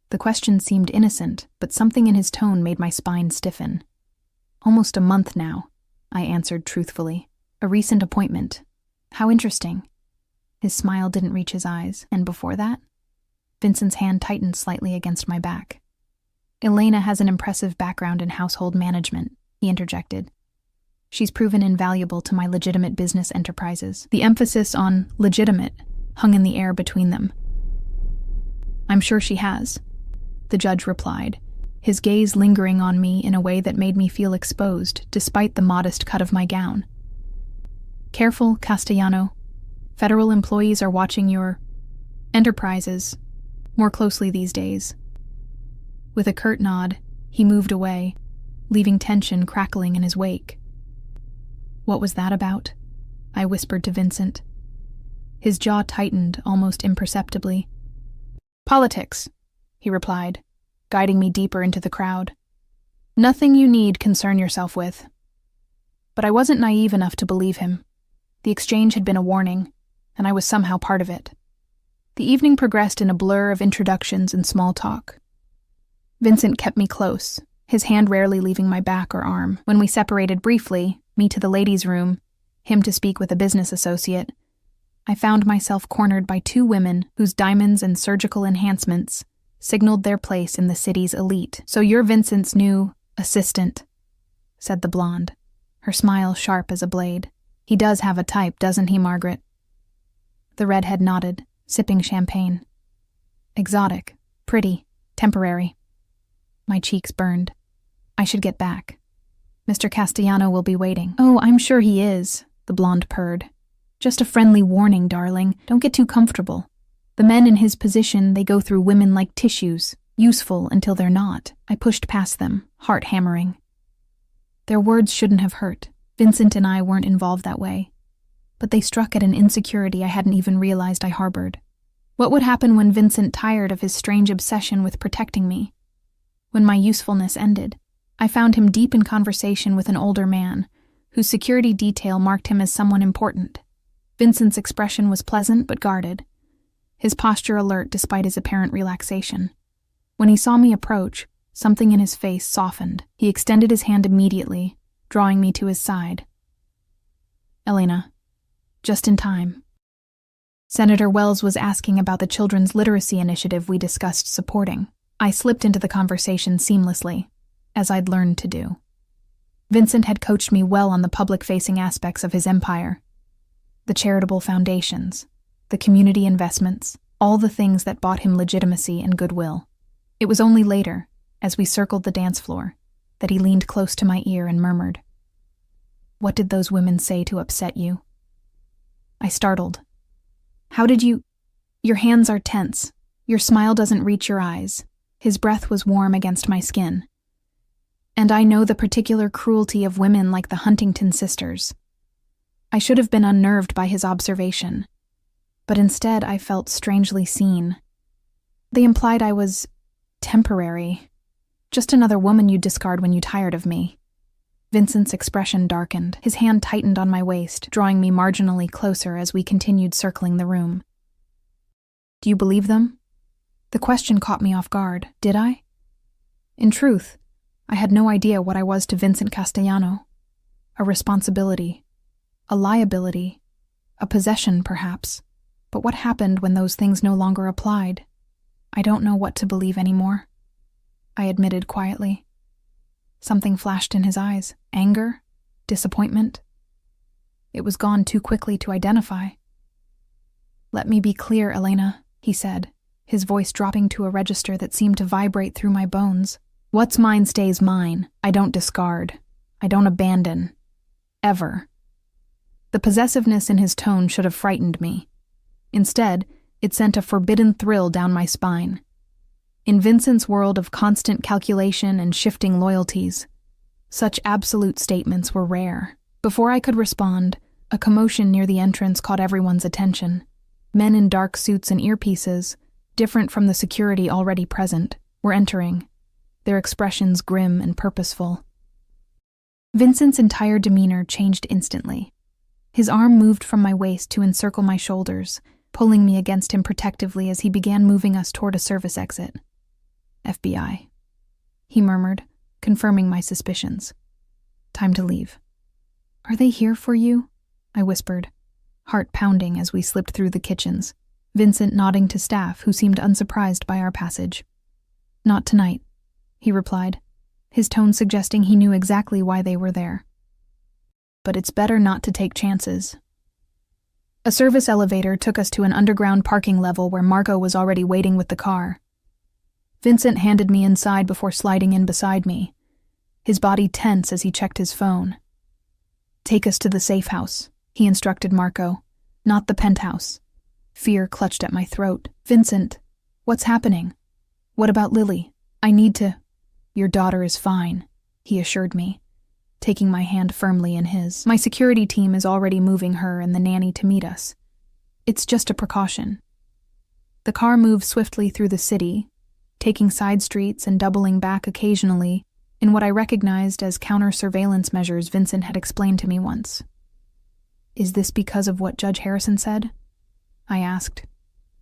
The question seemed innocent, but something in his tone made my spine stiffen. "Almost a month now," I answered truthfully. "A recent appointment." "How interesting." His smile didn't reach his eyes. "And before that?" Vincent's hand tightened slightly against my back. "Elena has an impressive background in household management," he interjected. "She's proven invaluable to my legitimate business enterprises." The emphasis on legitimate hung in the air between them. "I'm sure she has," the judge replied, his gaze lingering on me in a way that made me feel exposed despite the modest cut of my gown. "Careful, Castellano. Federal employees are watching your enterprises more closely these days." With a curt nod, he moved away, leaving tension crackling in his wake. "What was that about?" I whispered to Vincent. His jaw tightened almost imperceptibly. "Politics," he replied, guiding me deeper into the crowd. "Nothing you need concern yourself with." But I wasn't naive enough to believe him. The exchange had been a warning, and I was somehow part of it. The evening progressed in a blur of introductions and small talk. Vincent kept me close, his hand rarely leaving my back or arm. When we separated briefly, me to the ladies' room, him to speak with a business associate, I found myself cornered by two women whose diamonds and surgical enhancements signaled their place in the city's elite. "So you're Vincent's new assistant," said the blonde, her smile sharp as a blade. "He does have a type, doesn't he, Margaret?" The redhead nodded, sipping champagne. "Exotic, pretty, temporary." My cheeks burned. I should get back. "Mr. Castellano will be waiting." "Oh, I'm sure he is," the blonde purred. "Just a friendly warning, darling. Don't get too comfortable. The men in his position, they go through women like tissues, useful until they're not." I pushed past them, heart hammering. Their words shouldn't have hurt. Vincent and I weren't involved that way. But they struck at an insecurity I hadn't even realized I harbored. What would happen when Vincent tired of his strange obsession with protecting me? When my usefulness ended, I found him deep in conversation with an older man, whose security detail marked him as someone important. Vincent's expression was pleasant but guarded, his posture alert despite his apparent relaxation. When he saw me approach, something in his face softened. He extended his hand immediately, drawing me to his side. "Elena, Just in time. Senator Wells was asking about the children's literacy initiative we discussed supporting. I slipped into the conversation seamlessly, as I'd learned to do. Vincent had coached me well on the public-facing aspects of his empire. The charitable foundations, the community investments, all the things that bought him legitimacy and goodwill. It was only later, as we circled the dance floor, that he leaned close to my ear and murmured, "What did those women say to upset you?" I startled. "How did you— Your hands are tense. Your smile doesn't reach your eyes." His breath was warm against my skin. "And I know the particular cruelty of women like the Huntington sisters." I should have been unnerved by his observation, but instead I felt strangely seen. They implied I was temporary, just another woman you'd discard when you tired of me. Vincent's expression darkened. His hand tightened on my waist, drawing me marginally closer as we continued circling the room. "Do you believe them?" The question caught me off guard. Did I? In truth, I had no idea what I was to Vincent Castellano. A responsibility, a liability, a possession perhaps. But what happened when those things no longer applied? "I don't know what to believe anymore," I admitted quietly. Something flashed in his eyes. Anger? Disappointment? It was gone too quickly to identify. "Let me be clear, Elena," he said, his voice dropping to a register that seemed to vibrate through my bones. "What's mine stays mine. I don't discard. I don't abandon. Ever." The possessiveness in his tone should have frightened me. Instead, it sent a forbidden thrill down my spine. In Vincent's world of constant calculation and shifting loyalties, such absolute statements were rare. Before I could respond, a commotion near the entrance caught everyone's attention. Men in dark suits and earpieces, different from the security already present, were entering, their expressions grim and purposeful. Vincent's entire demeanor changed instantly. His arm moved from my waist to encircle my shoulders, pulling me against him protectively as he began moving us toward a service exit. "FBI," he murmured, confirming my suspicions. "Time to leave." "Are they here for you?" I whispered, heart pounding as we slipped through the kitchens, Vincent nodding to staff who seemed unsurprised by our passage. "Not tonight," he replied, his tone suggesting he knew exactly why they were there. "But it's better not to take chances." A service elevator took us to an underground parking level where Marco was already waiting with the car. Vincent handed me inside before sliding in beside me, his body tense as he checked his phone. "Take us to the safe house," he instructed Marco, "not the penthouse." Fear clutched at my throat. "Vincent, what's happening? What about Lily? I need to—" "Your daughter is fine," he assured me, taking my hand firmly in his. "My security team is already moving her and the nanny to meet us. It's just a precaution." The car moved swiftly through the city, taking side streets and doubling back occasionally in what I recognized as counter-surveillance measures Vincent had explained to me once. "Is this because of what Judge Harrison said?" I asked,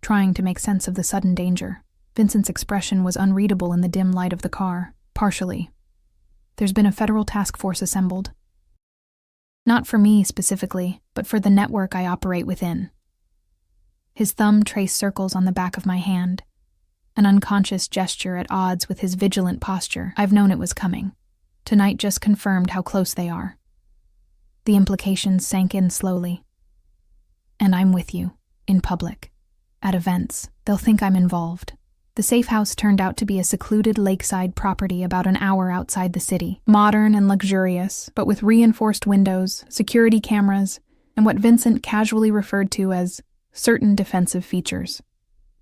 trying to make sense of the sudden danger. Vincent's expression was unreadable in the dim light of the car, partially. "There's been a federal task force assembled. Not for me specifically, but for the network I operate within." His thumb traced circles on the back of my hand, an unconscious gesture at odds with his vigilant posture. "I've known it was coming. Tonight just confirmed how close they are." The implications sank in slowly. "And I'm with you, in public. At events, they'll think I'm involved." The safe house turned out to be a secluded lakeside property about an hour outside the city. Modern and luxurious, but with reinforced windows, security cameras, and what Vincent casually referred to as certain defensive features.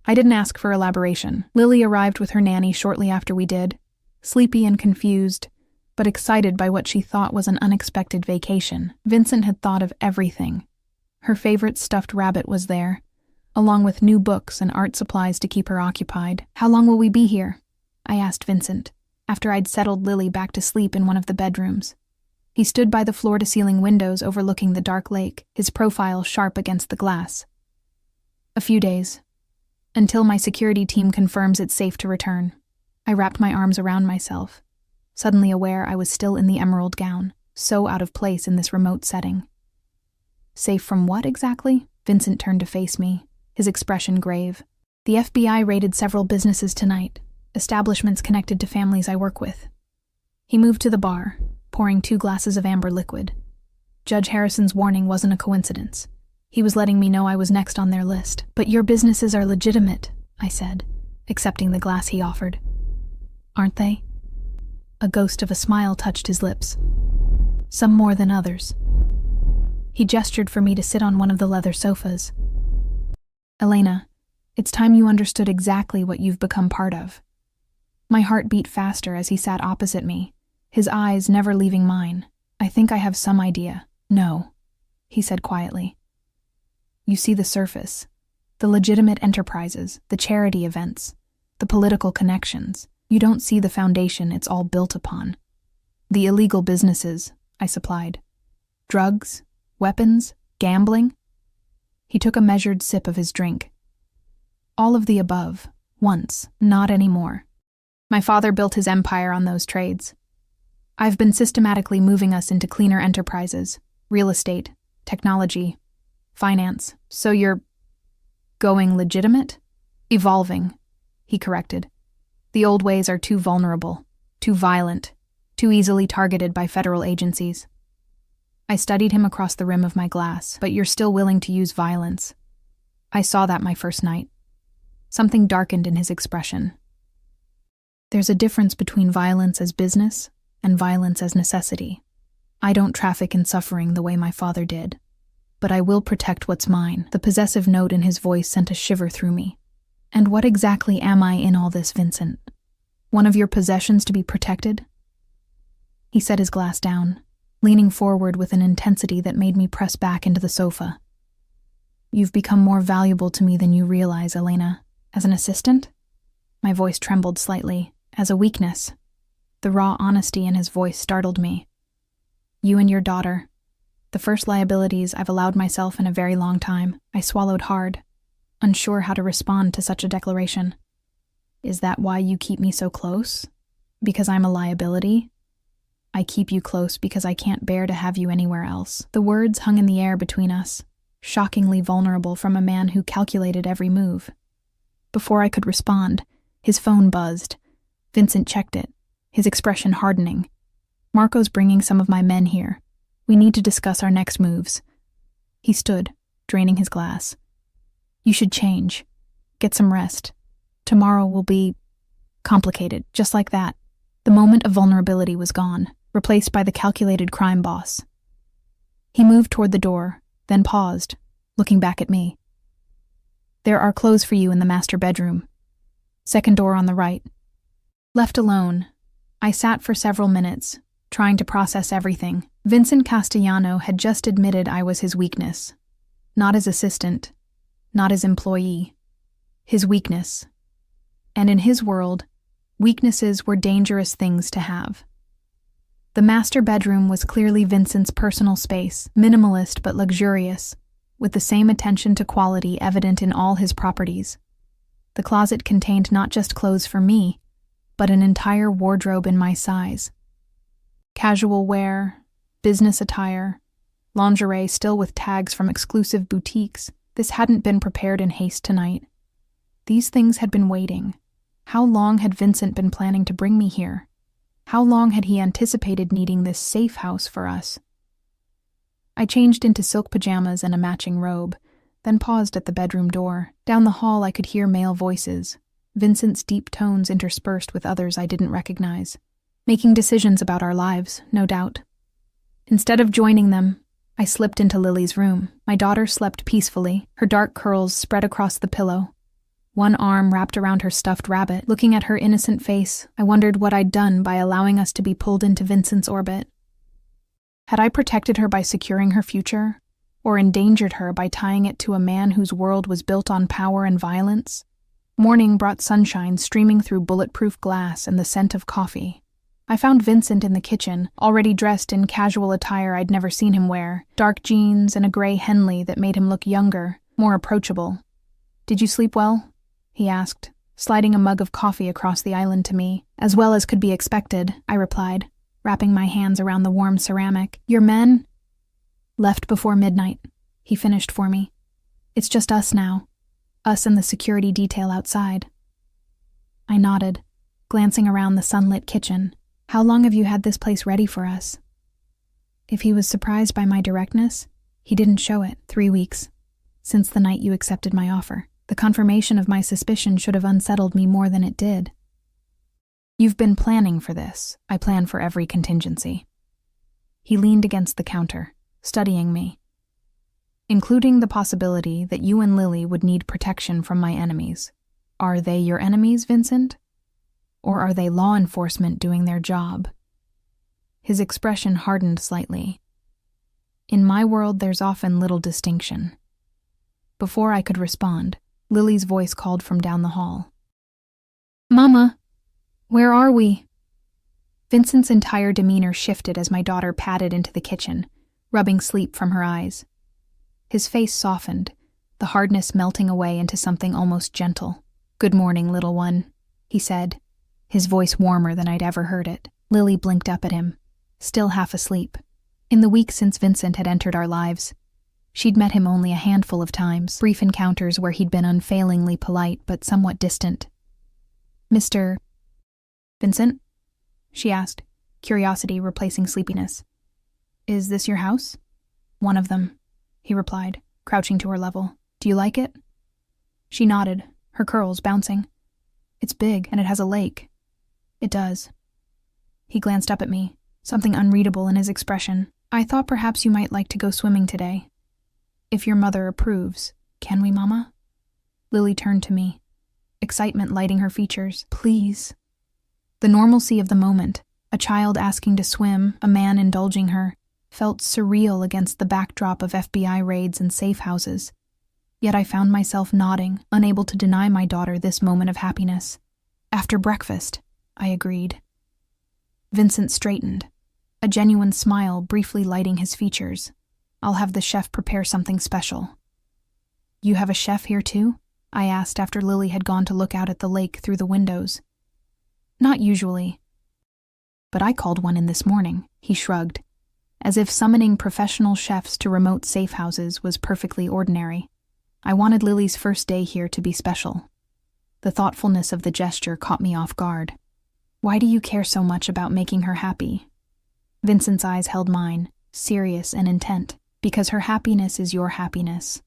I didn't ask for elaboration. Lily arrived with her nanny shortly after we did, sleepy and confused, but excited by what she thought was an unexpected vacation. Vincent had thought of everything. Her favorite stuffed rabbit was there, along with new books and art supplies to keep her occupied. "How long will we be here?" I asked Vincent, after I'd settled Lily back to sleep in one of the bedrooms. He stood by the floor-to-ceiling windows overlooking the dark lake, his profile sharp against the glass. "A few days. Until my security team confirms it's safe to return." I wrapped my arms around myself, suddenly aware I was still in the emerald gown, so out of place in this remote setting. Safe from what exactly? Vincent turned to face me, his expression grave. The FBI raided several businesses tonight, establishments connected to families I work with. He moved to the bar, pouring 2 glasses of amber liquid. Judge Harrison's warning wasn't a coincidence. He was letting me know I was next on their list. But your businesses are legitimate, I said, accepting the glass he offered. Aren't they? A ghost of a smile touched his lips. Some more than others. He gestured for me to sit on one of the leather sofas. Elena, it's time you understood exactly what you've become part of. My heart beat faster as he sat opposite me, his eyes never leaving mine. I think I have some idea. No, he said quietly. You see the surface, the legitimate enterprises, the charity events, the political connections. You don't see the foundation it's all built upon. The illegal businesses, I supplied. Drugs, weapons, gambling. He took a measured sip of his drink. All of the above, once, not anymore. My father built his empire on those trades. I've been systematically moving us into cleaner enterprises, real estate, technology, finance. So you're going legitimate? Evolving, he corrected. The old ways are too vulnerable, too violent, too easily targeted by federal agencies. I studied him across the rim of my glass. But you're still willing to use violence. I saw that my first night. Something darkened in his expression. There's a difference between violence as business and violence as necessity. I don't traffic in suffering the way my father did. But I will protect what's mine. The possessive note in his voice sent a shiver through me. And what exactly am I in all this, Vincent? One of your possessions to be protected? He set his glass down, leaning forward with an intensity that made me press back into the sofa. You've become more valuable to me than you realize, Elena. As an assistant? My voice trembled slightly, as a weakness. The raw honesty in his voice startled me. You and your daughter. The first liabilities I've allowed myself in a very long time. I swallowed hard, unsure how to respond to such a declaration. Is that why you keep me so close? Because I'm a liability? I keep you close because I can't bear to have you anywhere else. The words hung in the air between us, shockingly vulnerable from a man who calculated every move. Before I could respond, his phone buzzed. Vincent checked it, his expression hardening. Marco's bringing some of my men here. We need to discuss our next moves. He stood, draining his glass. You should change. Get some rest. Tomorrow will be complicated, just like that. The moment of vulnerability was gone, replaced by the calculated crime boss. He moved toward the door, then paused, looking back at me. There are clothes for you in the master bedroom. Second door on the right. Left alone, I sat for several minutes, trying to process everything. Vincent Castellano had just admitted I was his weakness. Not his assistant, not his employee. His weakness. And in his world, weaknesses were dangerous things to have. The master bedroom was clearly Vincent's personal space, minimalist but luxurious, with the same attention to quality evident in all his properties. The closet contained not just clothes for me, but an entire wardrobe in my size. Casual wear, business attire, lingerie still with tags from exclusive boutiques. This hadn't been prepared in haste tonight. These things had been waiting. How long had Vincent been planning to bring me here? How long had he anticipated needing this safe house for us? I changed into silk pajamas and a matching robe, then paused at the bedroom door. Down the hall I could hear male voices, Vincent's deep tones interspersed with others I didn't recognize. Making decisions about our lives, no doubt. Instead of joining them, I slipped into Lily's room. My daughter slept peacefully, her dark curls spread across the pillow. One arm wrapped around her stuffed rabbit. Looking at her innocent face, I wondered what I'd done by allowing us to be pulled into Vincent's orbit. Had I protected her by securing her future, or endangered her by tying it to a man whose world was built on power and violence? Morning brought sunshine streaming through bulletproof glass and the scent of coffee. I found Vincent in the kitchen, already dressed in casual attire I'd never seen him wear, dark jeans and a gray Henley that made him look younger, more approachable. "Did you sleep well?" he asked, sliding a mug of coffee across the island to me. "As well as could be expected," I replied, wrapping my hands around the warm ceramic. "Your men?" "Left before midnight. He finished for me. It's just us now. Us and the security detail outside. I nodded, glancing around the sunlit kitchen. How long have you had this place ready for us? If he was surprised by my directness, he didn't show it. 3 weeks. Since the night you accepted my offer. The confirmation of my suspicion should have unsettled me more than it did. You've been planning for this. I plan for every contingency. He leaned against the counter, studying me. Including the possibility that you and Lily would need protection from my enemies. Are they your enemies, Vincent? Or are they law enforcement doing their job? His expression hardened slightly. In my world, there's often little distinction. Before I could respond, Lily's voice called from down the hall. Mama, where are we? Vincent's entire demeanor shifted as my daughter padded into the kitchen, rubbing sleep from her eyes. His face softened, the hardness melting away into something almost gentle. Good morning, little one, he said, his voice warmer than I'd ever heard it. Lily blinked up at him, still half asleep. In the weeks since Vincent had entered our lives, she'd met him only a handful of times, brief encounters where he'd been unfailingly polite but somewhat distant. Mr. Vincent? She asked, curiosity replacing sleepiness. Is this your house? One of them, he replied, crouching to her level. Do you like it? She nodded, her curls bouncing. It's big and it has a lake. It does. He glanced up at me, something unreadable in his expression. I thought perhaps you might like to go swimming today. If your mother approves. Can we, Mama? Lily turned to me, excitement lighting her features. Please. The normalcy of the moment, a child asking to swim, a man indulging her, felt surreal against the backdrop of FBI raids and safe houses. Yet I found myself nodding, unable to deny my daughter this moment of happiness. After breakfast, I agreed. Vincent straightened, a genuine smile briefly lighting his features. I'll have the chef prepare something special. You have a chef here too? I asked after Lily had gone to look out at the lake through the windows. Not usually. But I called one in this morning, he shrugged, as if summoning professional chefs to remote safe houses was perfectly ordinary. I wanted Lily's first day here to be special. The thoughtfulness of the gesture caught me off guard. Why do you care so much about making her happy? Vincent's eyes held mine, serious and intent. Because her happiness is your happiness.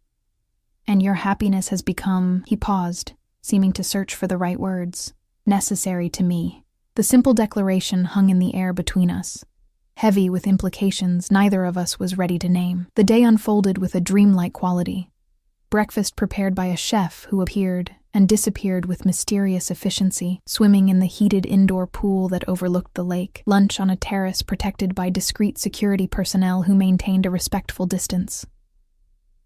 And your happiness has become, he paused, seeming to search for the right words, necessary to me. The simple declaration hung in the air between us, heavy with implications neither of us was ready to name. The day unfolded with a dreamlike quality. Breakfast prepared by a chef who appeared and disappeared with mysterious efficiency, swimming in the heated indoor pool that overlooked the lake. Lunch on a terrace protected by discreet security personnel who maintained a respectful distance.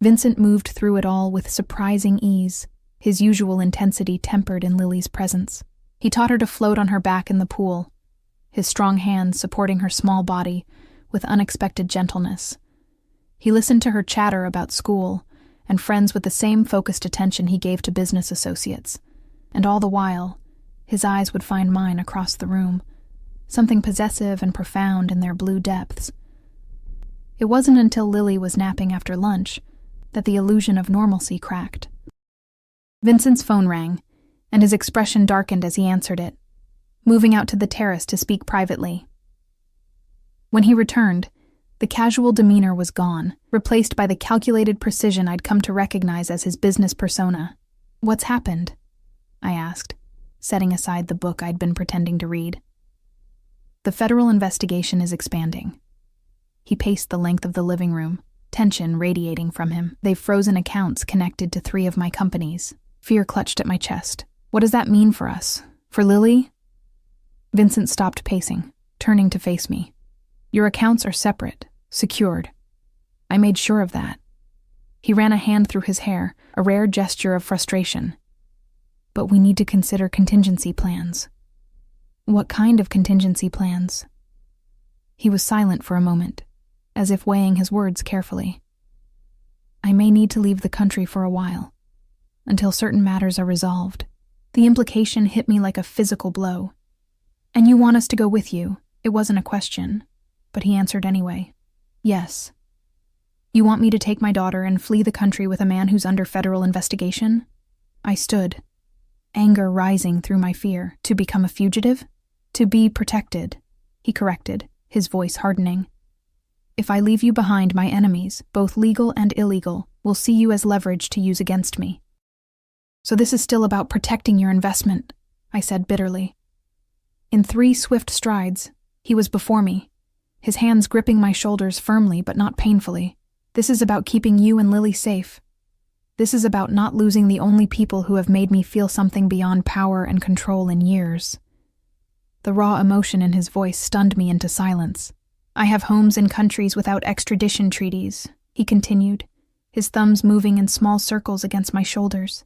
Vincent moved through it all with surprising ease, his usual intensity tempered in Lily's presence. He taught her to float on her back in the pool, his strong hands supporting her small body with unexpected gentleness. He listened to her chatter about school and friends with the same focused attention he gave to business associates, and all the while, his eyes would find mine across the room, something possessive and profound in their blue depths. It wasn't until Lily was napping after lunch that the illusion of normalcy cracked. Vincent's phone rang, and his expression darkened as he answered it, moving out to the terrace to speak privately. When he returned, the casual demeanor was gone, replaced by the calculated precision I'd come to recognize as his business persona. What's happened? I asked, setting aside the book I'd been pretending to read. The federal investigation is expanding. He paced the length of the living room, tension radiating from him. They've frozen accounts connected to 3 of my companies. Fear clutched at my chest. What does that mean for us? For Lily? Vincent stopped pacing, turning to face me. Your accounts are separate, secured. I made sure of that. He ran a hand through his hair, a rare gesture of frustration. But we need to consider contingency plans. What kind of contingency plans? He was silent for a moment, as if weighing his words carefully. I may need to leave the country for a while, until certain matters are resolved. The implication hit me like a physical blow. And you want us to go with you? It wasn't a question, but he answered anyway. Yes. You want me to take my daughter and flee the country with a man who's under federal investigation? I stood, anger rising through my fear. To become a fugitive? To be protected, he corrected, his voice hardening. If I leave you behind, my enemies, both legal and illegal, will see you as leverage to use against me. So this is still about protecting your investment, I said bitterly. In 3 swift strides, he was before me, his hands gripping my shoulders firmly but not painfully. This is about keeping you and Lily safe. This is about not losing the only people who have made me feel something beyond power and control in years. The raw emotion in his voice stunned me into silence. I have homes in countries without extradition treaties, he continued, his thumbs moving in small circles against my shoulders.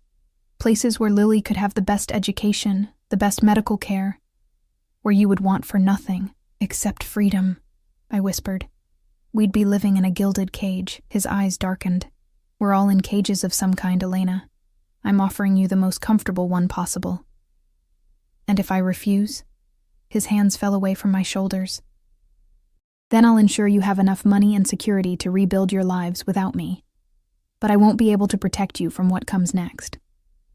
Places where Lily could have the best education, the best medical care, where you would want for nothing except freedom, I whispered. We'd be living in a gilded cage. His eyes darkened. We're all in cages of some kind, Elena. I'm offering you the most comfortable one possible. And if I refuse? His hands fell away from my shoulders. Then I'll ensure you have enough money and security to rebuild your lives without me. But I won't be able to protect you from what comes next.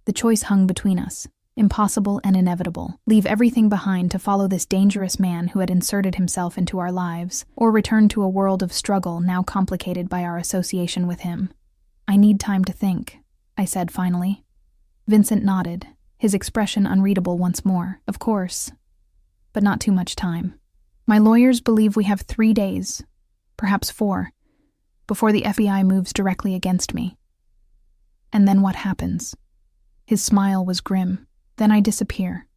The choice hung between us, impossible and inevitable. Leave everything behind to follow this dangerous man who had inserted himself into our lives, or return to a world of struggle now complicated by our association with him. I need time to think, I said finally. Vincent nodded, his expression unreadable once more. Of course, but not too much time. My lawyers believe we have 3 days, perhaps 4, before the FBI moves directly against me. And then what happens? His smile was grim. Then I disappear,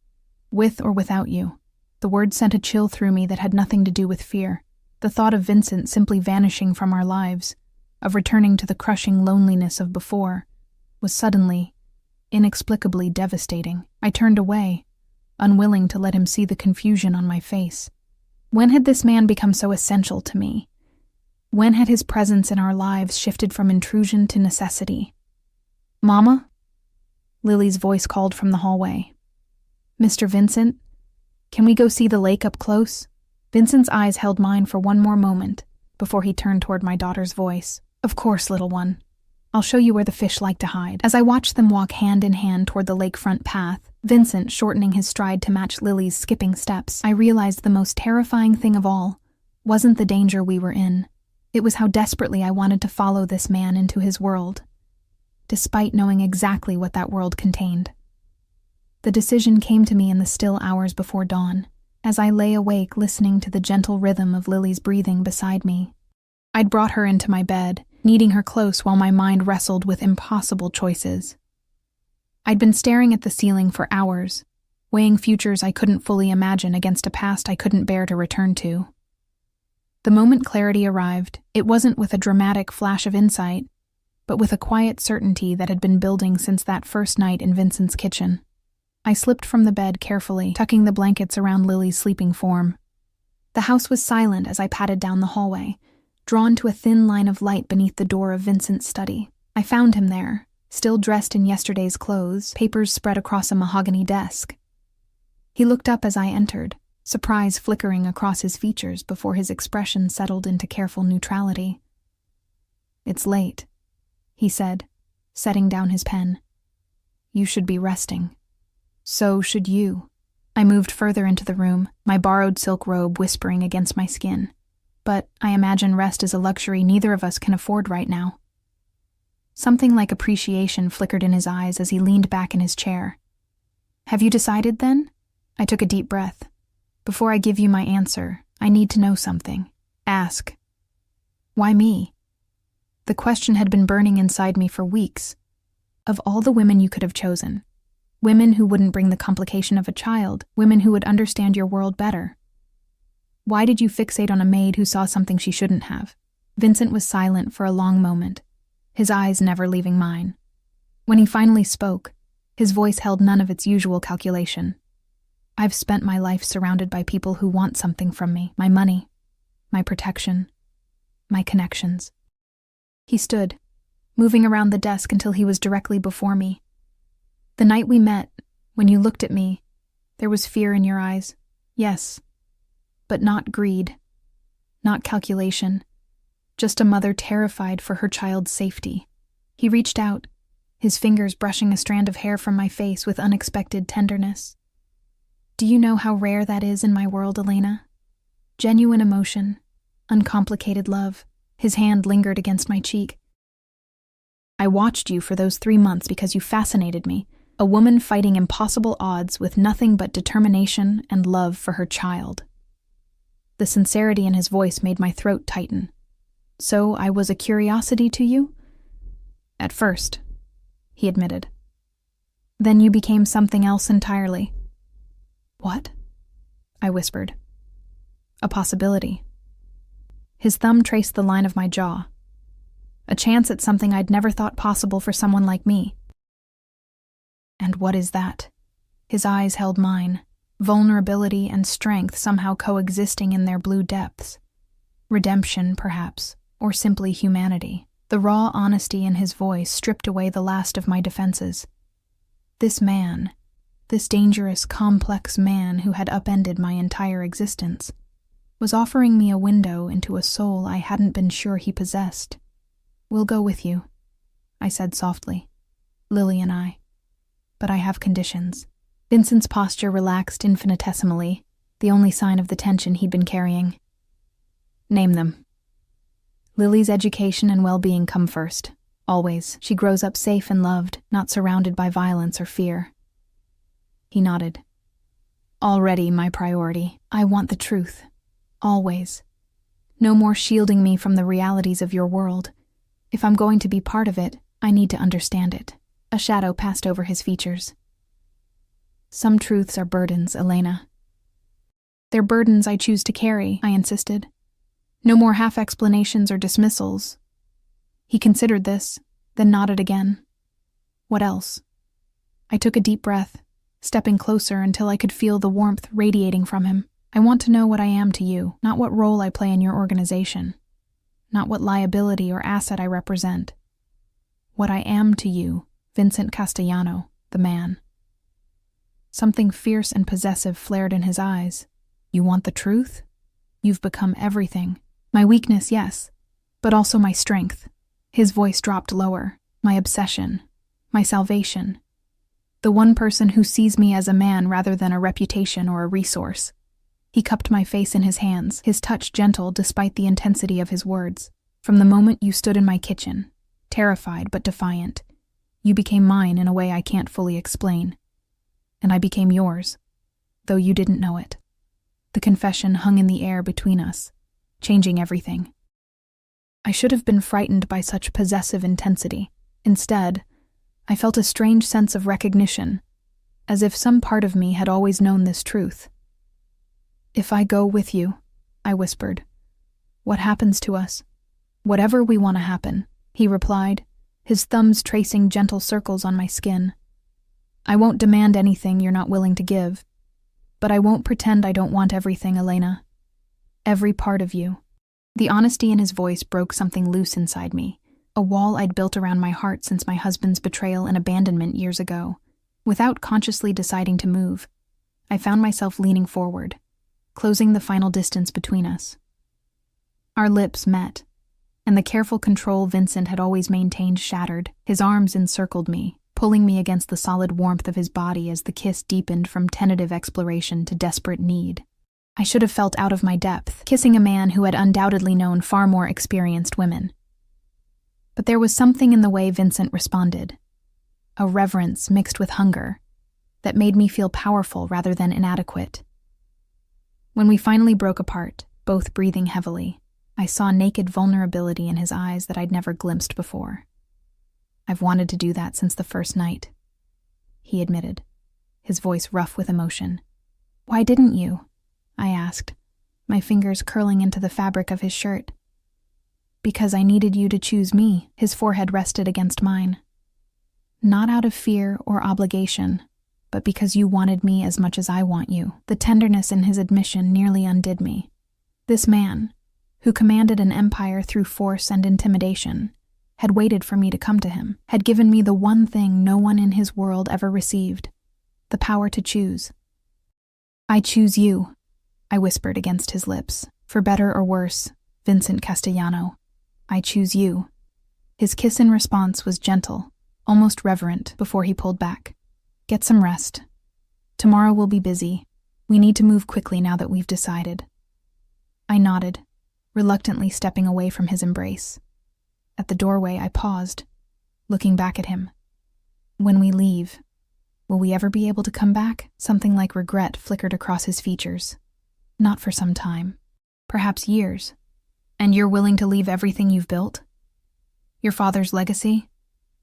with or without you. The word sent a chill through me that had nothing to do with fear. The thought of Vincent simply vanishing from our lives, of returning to the crushing loneliness of before, was suddenly, inexplicably devastating. I turned away, unwilling to let him see the confusion on my face. When had this man become so essential to me? When had his presence in our lives shifted from intrusion to necessity? Mama? Lily's voice called from the hallway. Mr. Vincent, can we go see the lake up close? Vincent's eyes held mine for one more moment before he turned toward my daughter's voice. Of course, little one. I'll show you where the fish like to hide. As I watched them walk hand in hand toward the lakefront path, Vincent shortening his stride to match Lily's skipping steps, I realized the most terrifying thing of all wasn't the danger we were in. It was how desperately I wanted to follow this man into his world, despite knowing exactly what that world contained. The decision came to me in the still hours before dawn, as I lay awake listening to the gentle rhythm of Lily's breathing beside me. I'd brought her into my bed, needing her close while my mind wrestled with impossible choices. I'd been staring at the ceiling for hours, weighing futures I couldn't fully imagine against a past I couldn't bear to return to. The moment clarity arrived, it wasn't with a dramatic flash of insight, but with a quiet certainty that had been building since that first night in Vincent's kitchen. I slipped from the bed carefully, tucking the blankets around Lily's sleeping form. The house was silent as I padded down the hallway, drawn to a thin line of light beneath the door of Vincent's study. I found him there, still dressed in yesterday's clothes, papers spread across a mahogany desk. He looked up as I entered, surprise flickering across his features before his expression settled into careful neutrality. "It's late," he said, setting down his pen. "You should be resting. So should you." I moved further into the room, my borrowed silk robe whispering against my skin. But I imagine rest is a luxury neither of us can afford right now. Something like appreciation flickered in his eyes as he leaned back in his chair. "Have you decided then?" I took a deep breath. "Before I give you my answer, I need to know something. Ask." "Why me?" The question had been burning inside me for weeks. Of all the women you could have chosen, women who wouldn't bring the complication of a child, women who would understand your world better. Why did you fixate on a maid who saw something she shouldn't have? Vincent was silent for a long moment, his eyes never leaving mine. When he finally spoke, his voice held none of its usual calculation. "I've spent my life surrounded by people who want something from me, my money, my protection, my connections." He stood, moving around the desk until he was directly before me. "The night we met, when you looked at me, there was fear in your eyes, yes, but not greed, not calculation. just a mother terrified for her child's safety. He reached out, his fingers brushing a strand of hair from my face with unexpected tenderness. Do you know how rare that is in my world, Elena? Genuine emotion, uncomplicated love. His hand lingered against my cheek. I watched you for those 3 months because you fascinated me, a woman fighting impossible odds with nothing but determination and love for her child. The sincerity in his voice made my throat tighten. So I was a curiosity to you? At first, he admitted. Then you became something else entirely. What? I whispered. A possibility. His thumb traced the line of my jaw. A chance at something I'd never thought possible for someone like me. And what is that? His eyes held mine, vulnerability and strength somehow coexisting in their blue depths. Redemption, perhaps, or simply humanity. The raw honesty in his voice stripped away the last of my defenses. This man, this dangerous, complex man who had upended my entire existence, was offering me a window into a soul I hadn't been sure he possessed. We'll go with you, I said softly. Lily and I. But I have conditions. Vincent's posture relaxed infinitesimally, the only sign of the tension he'd been carrying. Name them. Lily's education and well-being come first. Always. She grows up safe and loved, not surrounded by violence or fear. He nodded. Already my priority. I want the truth. Always. No more shielding me from the realities of your world. If I'm going to be part of it, I need to understand it. A shadow passed over his features. Some truths are burdens, Elena. They're burdens I choose to carry, I insisted. No more half-explanations or dismissals. He considered this, then nodded again. What else? I took a deep breath, stepping closer until I could feel the warmth radiating from him. I want to know what I am to you, not what role I play in your organization, not what liability or asset I represent. What I am to you, Vincent Castellano, the man. Something fierce and possessive flared in his eyes. You want the truth? You've become everything. My weakness, yes, but also my strength. His voice dropped lower. My obsession. My salvation. The one person who sees me as a man rather than a reputation or a resource. He cupped my face in his hands, his touch gentle despite the intensity of his words. From the moment you stood in my kitchen, terrified but defiant, you became mine in a way I can't fully explain. And I became yours, though you didn't know it. The confession hung in the air between us, changing everything. I should have been frightened by such possessive intensity. Instead, I felt a strange sense of recognition, as if some part of me had always known this truth. If I go with you, I whispered, what happens to us? Whatever we want to happen, he replied, his thumbs tracing gentle circles on my skin. I won't demand anything you're not willing to give, but I won't pretend I don't want everything, Elena. Every part of you. The honesty in his voice broke something loose inside me, a wall I'd built around my heart since my husband's betrayal and abandonment years ago. Without consciously deciding to move, I found myself leaning forward, closing the final distance between us. Our lips met, and the careful control Vincent had always maintained shattered. His arms encircled me, pulling me against the solid warmth of his body as the kiss deepened from tentative exploration to desperate need. I should have felt out of my depth, kissing a man who had undoubtedly known far more experienced women. But there was something in the way Vincent responded, a reverence mixed with hunger, that made me feel powerful rather than inadequate. When we finally broke apart, both breathing heavily, I saw naked vulnerability in his eyes that I'd never glimpsed before. I've wanted to do that since the first night, he admitted, his voice rough with emotion. Why didn't you? I asked, my fingers curling into the fabric of his shirt. Because I needed you to choose me, his forehead rested against mine. Not out of fear or obligation, but because you wanted me as much as I want you. The tenderness in his admission nearly undid me. This man, who commanded an empire through force and intimidation, had waited for me to come to him, had given me the one thing no one in his world ever received, the power to choose. I choose you, I whispered against his lips. For better or worse, Vincent Castellano. I choose you." His kiss in response was gentle, almost reverent, before he pulled back. "Get some rest. Tomorrow will be busy. We need to move quickly now that we've decided." I nodded, reluctantly stepping away from his embrace. At the doorway, I paused, looking back at him. "When we leave, will we ever be able to come back?" Something like regret flickered across his features. "Not for some time. Perhaps years. And you're willing to leave everything you've built? Your father's legacy?"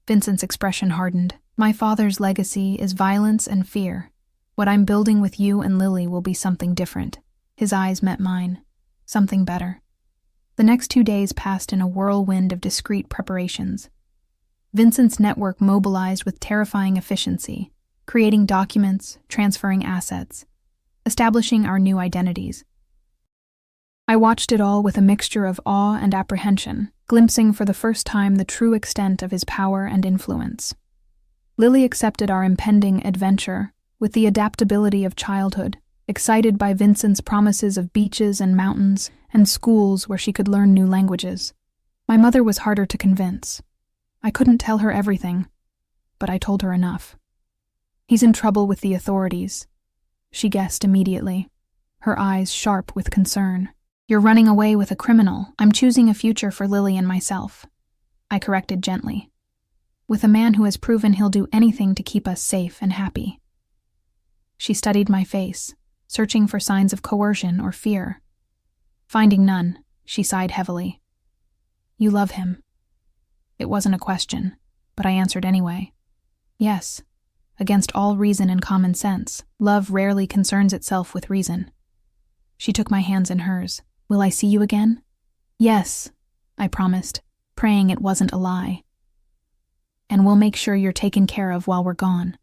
Vincent's expression hardened. "My father's legacy is violence and fear. What I'm building with you and Lily will be something different." His eyes met mine. Something better. The next 2 days passed in a whirlwind of discreet preparations. Vincent's network mobilized with terrifying efficiency, creating documents, transferring assets, establishing our new identities. I watched it all with a mixture of awe and apprehension, glimpsing for the first time the true extent of his power and influence. Lily accepted our impending adventure with the adaptability of childhood, excited by Vincent's promises of beaches and mountains and schools where she could learn new languages. My mother was harder to convince. I couldn't tell her everything, but I told her enough. "He's in trouble with the authorities," she guessed immediately, her eyes sharp with concern. "You're running away with a criminal. I'm choosing a future for Lily and myself," I corrected gently. "With a man who has proven he'll do anything to keep us safe and happy." She studied my face, searching for signs of coercion or fear. Finding none, she sighed heavily. "You love him." It wasn't a question, but I answered anyway. "Yes, against all reason and common sense. Love rarely concerns itself with reason." She took my hands in hers. "Will I see you again?" "Yes," I promised, praying it wasn't a lie. "And we'll make sure you're taken care of while we're gone."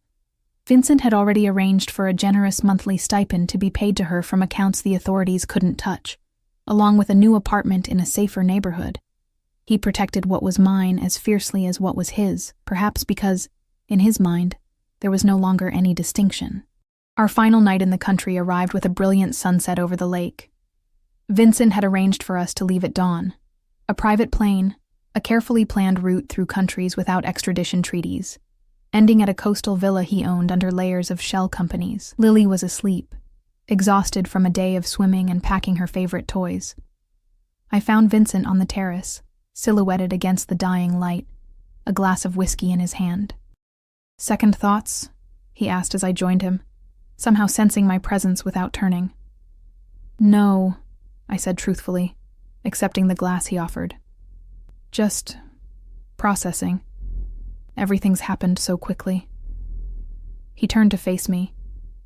Vincent had already arranged for a generous monthly stipend to be paid to her from accounts the authorities couldn't touch, along with a new apartment in a safer neighborhood. He protected what was mine as fiercely as what was his, perhaps because, in his mind, there was no longer any distinction. Our final night in the country arrived with a brilliant sunset over the lake. Vincent had arranged for us to leave at dawn. A private plane, a carefully planned route through countries without extradition treaties, ending at a coastal villa he owned under layers of shell companies. Lily was asleep, exhausted from a day of swimming and packing her favorite toys. I found Vincent on the terrace, silhouetted against the dying light, a glass of whiskey in his hand. "Second thoughts?" he asked as I joined him, somehow sensing my presence without turning. "No," I said truthfully, accepting the glass he offered. "Just processing. Everything's happened so quickly." He turned to face me,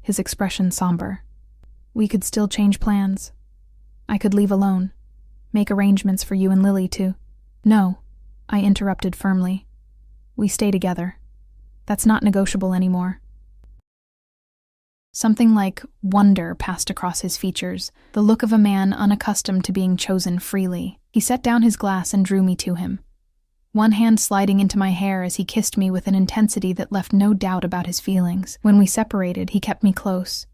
his expression somber. "We could still change plans. I could leave alone, make arrangements for you and Lily to—" "No," I interrupted firmly. "We stay together. That's not negotiable anymore." Something like wonder passed across his features, the look of a man unaccustomed to being chosen freely. He set down his glass and drew me to him, one hand sliding into my hair as he kissed me with an intensity that left no doubt about his feelings. When we separated, he kept me close,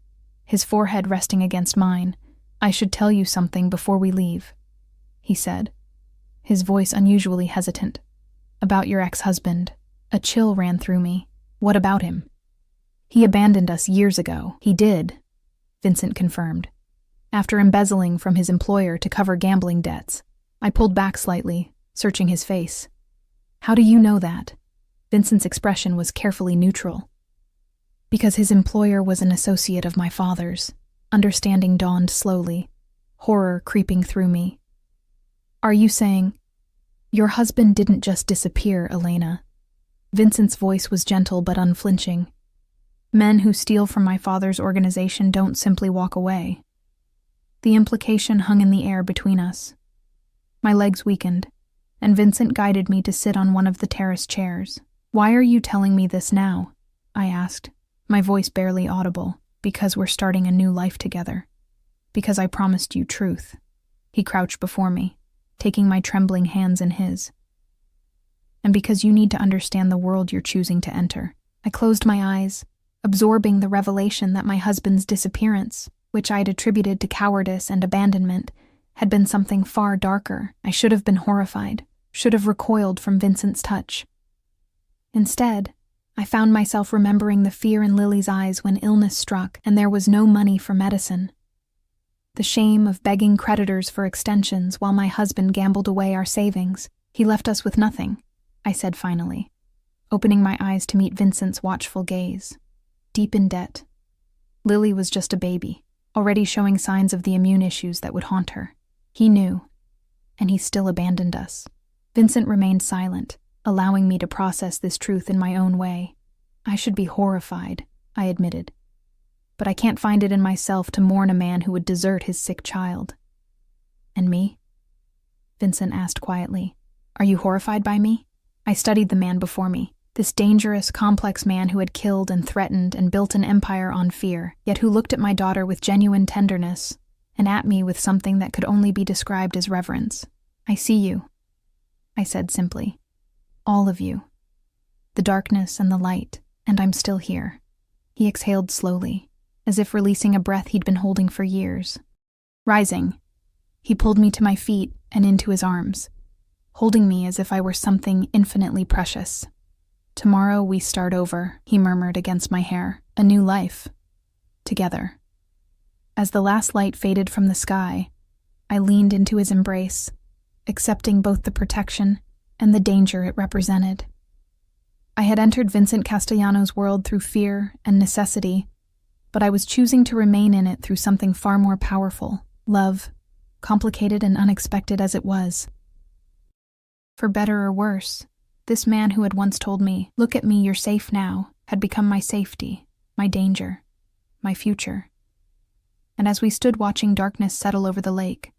his forehead resting against mine. "I should tell you something before we leave," he said, his voice unusually hesitant. "About your ex-husband." A chill ran through me. "What about him?" "He abandoned us years ago." "He did," Vincent confirmed, after embezzling from his employer to cover gambling debts. I pulled back slightly, searching his face. "How do you know that?" Vincent's expression was carefully neutral. "Because his employer was an associate of my father's." Understanding dawned slowly, horror creeping through me. "Are you saying—" "Your husband didn't just disappear, Elena." Vincent's voice was gentle but unflinching. "Men who steal from my father's organization don't simply walk away." The implication hung in the air between us. My legs weakened, and Vincent guided me to sit on one of the terrace chairs. "Why are you telling me this now?" I asked, my voice barely audible. "Because we're starting a new life together. Because I promised you truth." He crouched before me, taking my trembling hands in his. "And because you need to understand the world you're choosing to enter." I closed my eyes, absorbing the revelation that my husband's disappearance, which I'd attributed to cowardice and abandonment, had been something far darker. I should have been horrified, should have recoiled from Vincent's touch. Instead, I found myself remembering the fear in Lily's eyes when illness struck and there was no money for medicine. The shame of begging creditors for extensions while my husband gambled away our savings. He left us with nothing, I said finally, opening my eyes to meet Vincent's watchful gaze. Deep in debt. Lily was just a baby, already showing signs of the immune issues that would haunt her. He knew, and he still abandoned us. Vincent remained silent, allowing me to process this truth in my own way. I should be horrified, I admitted. But I can't find it in myself to mourn a man who would desert his sick child. And me? Vincent asked quietly. Are you horrified by me? I studied the man before me, this dangerous, complex man who had killed and threatened and built an empire on fear, yet who looked at my daughter with genuine tenderness and at me with something that could only be described as reverence. I see you, I said simply. All of you. The darkness and the light, and I'm still here. He exhaled slowly, as if releasing a breath he'd been holding for years. Rising, he pulled me to my feet and into his arms, holding me as if I were something infinitely precious. Tomorrow we start over, he murmured against my hair. A new life. Together. As the last light faded from the sky, I leaned into his embrace, accepting both the protection and the danger it represented. I had entered Vincent Castellano's world through fear and necessity, but I was choosing to remain in it through something far more powerful, love, complicated and unexpected as it was. For better or worse, this man who had once told me, "Look at me, you're safe now," had become my safety, my danger, my future. And as we stood watching darkness settle over the lake,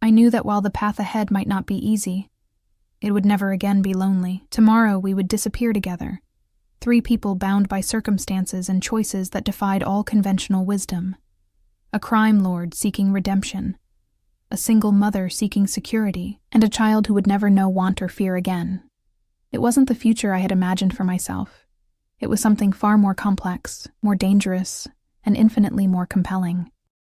I knew that while the path ahead might not be easy, it would never again be lonely. Tomorrow we would disappear together, 3 people bound by circumstances and choices that defied all conventional wisdom. A crime lord seeking redemption, a single mother seeking security, and a child who would never know want or fear again. It wasn't the future I had imagined for myself. It was something far more complex, more dangerous, and infinitely more compelling.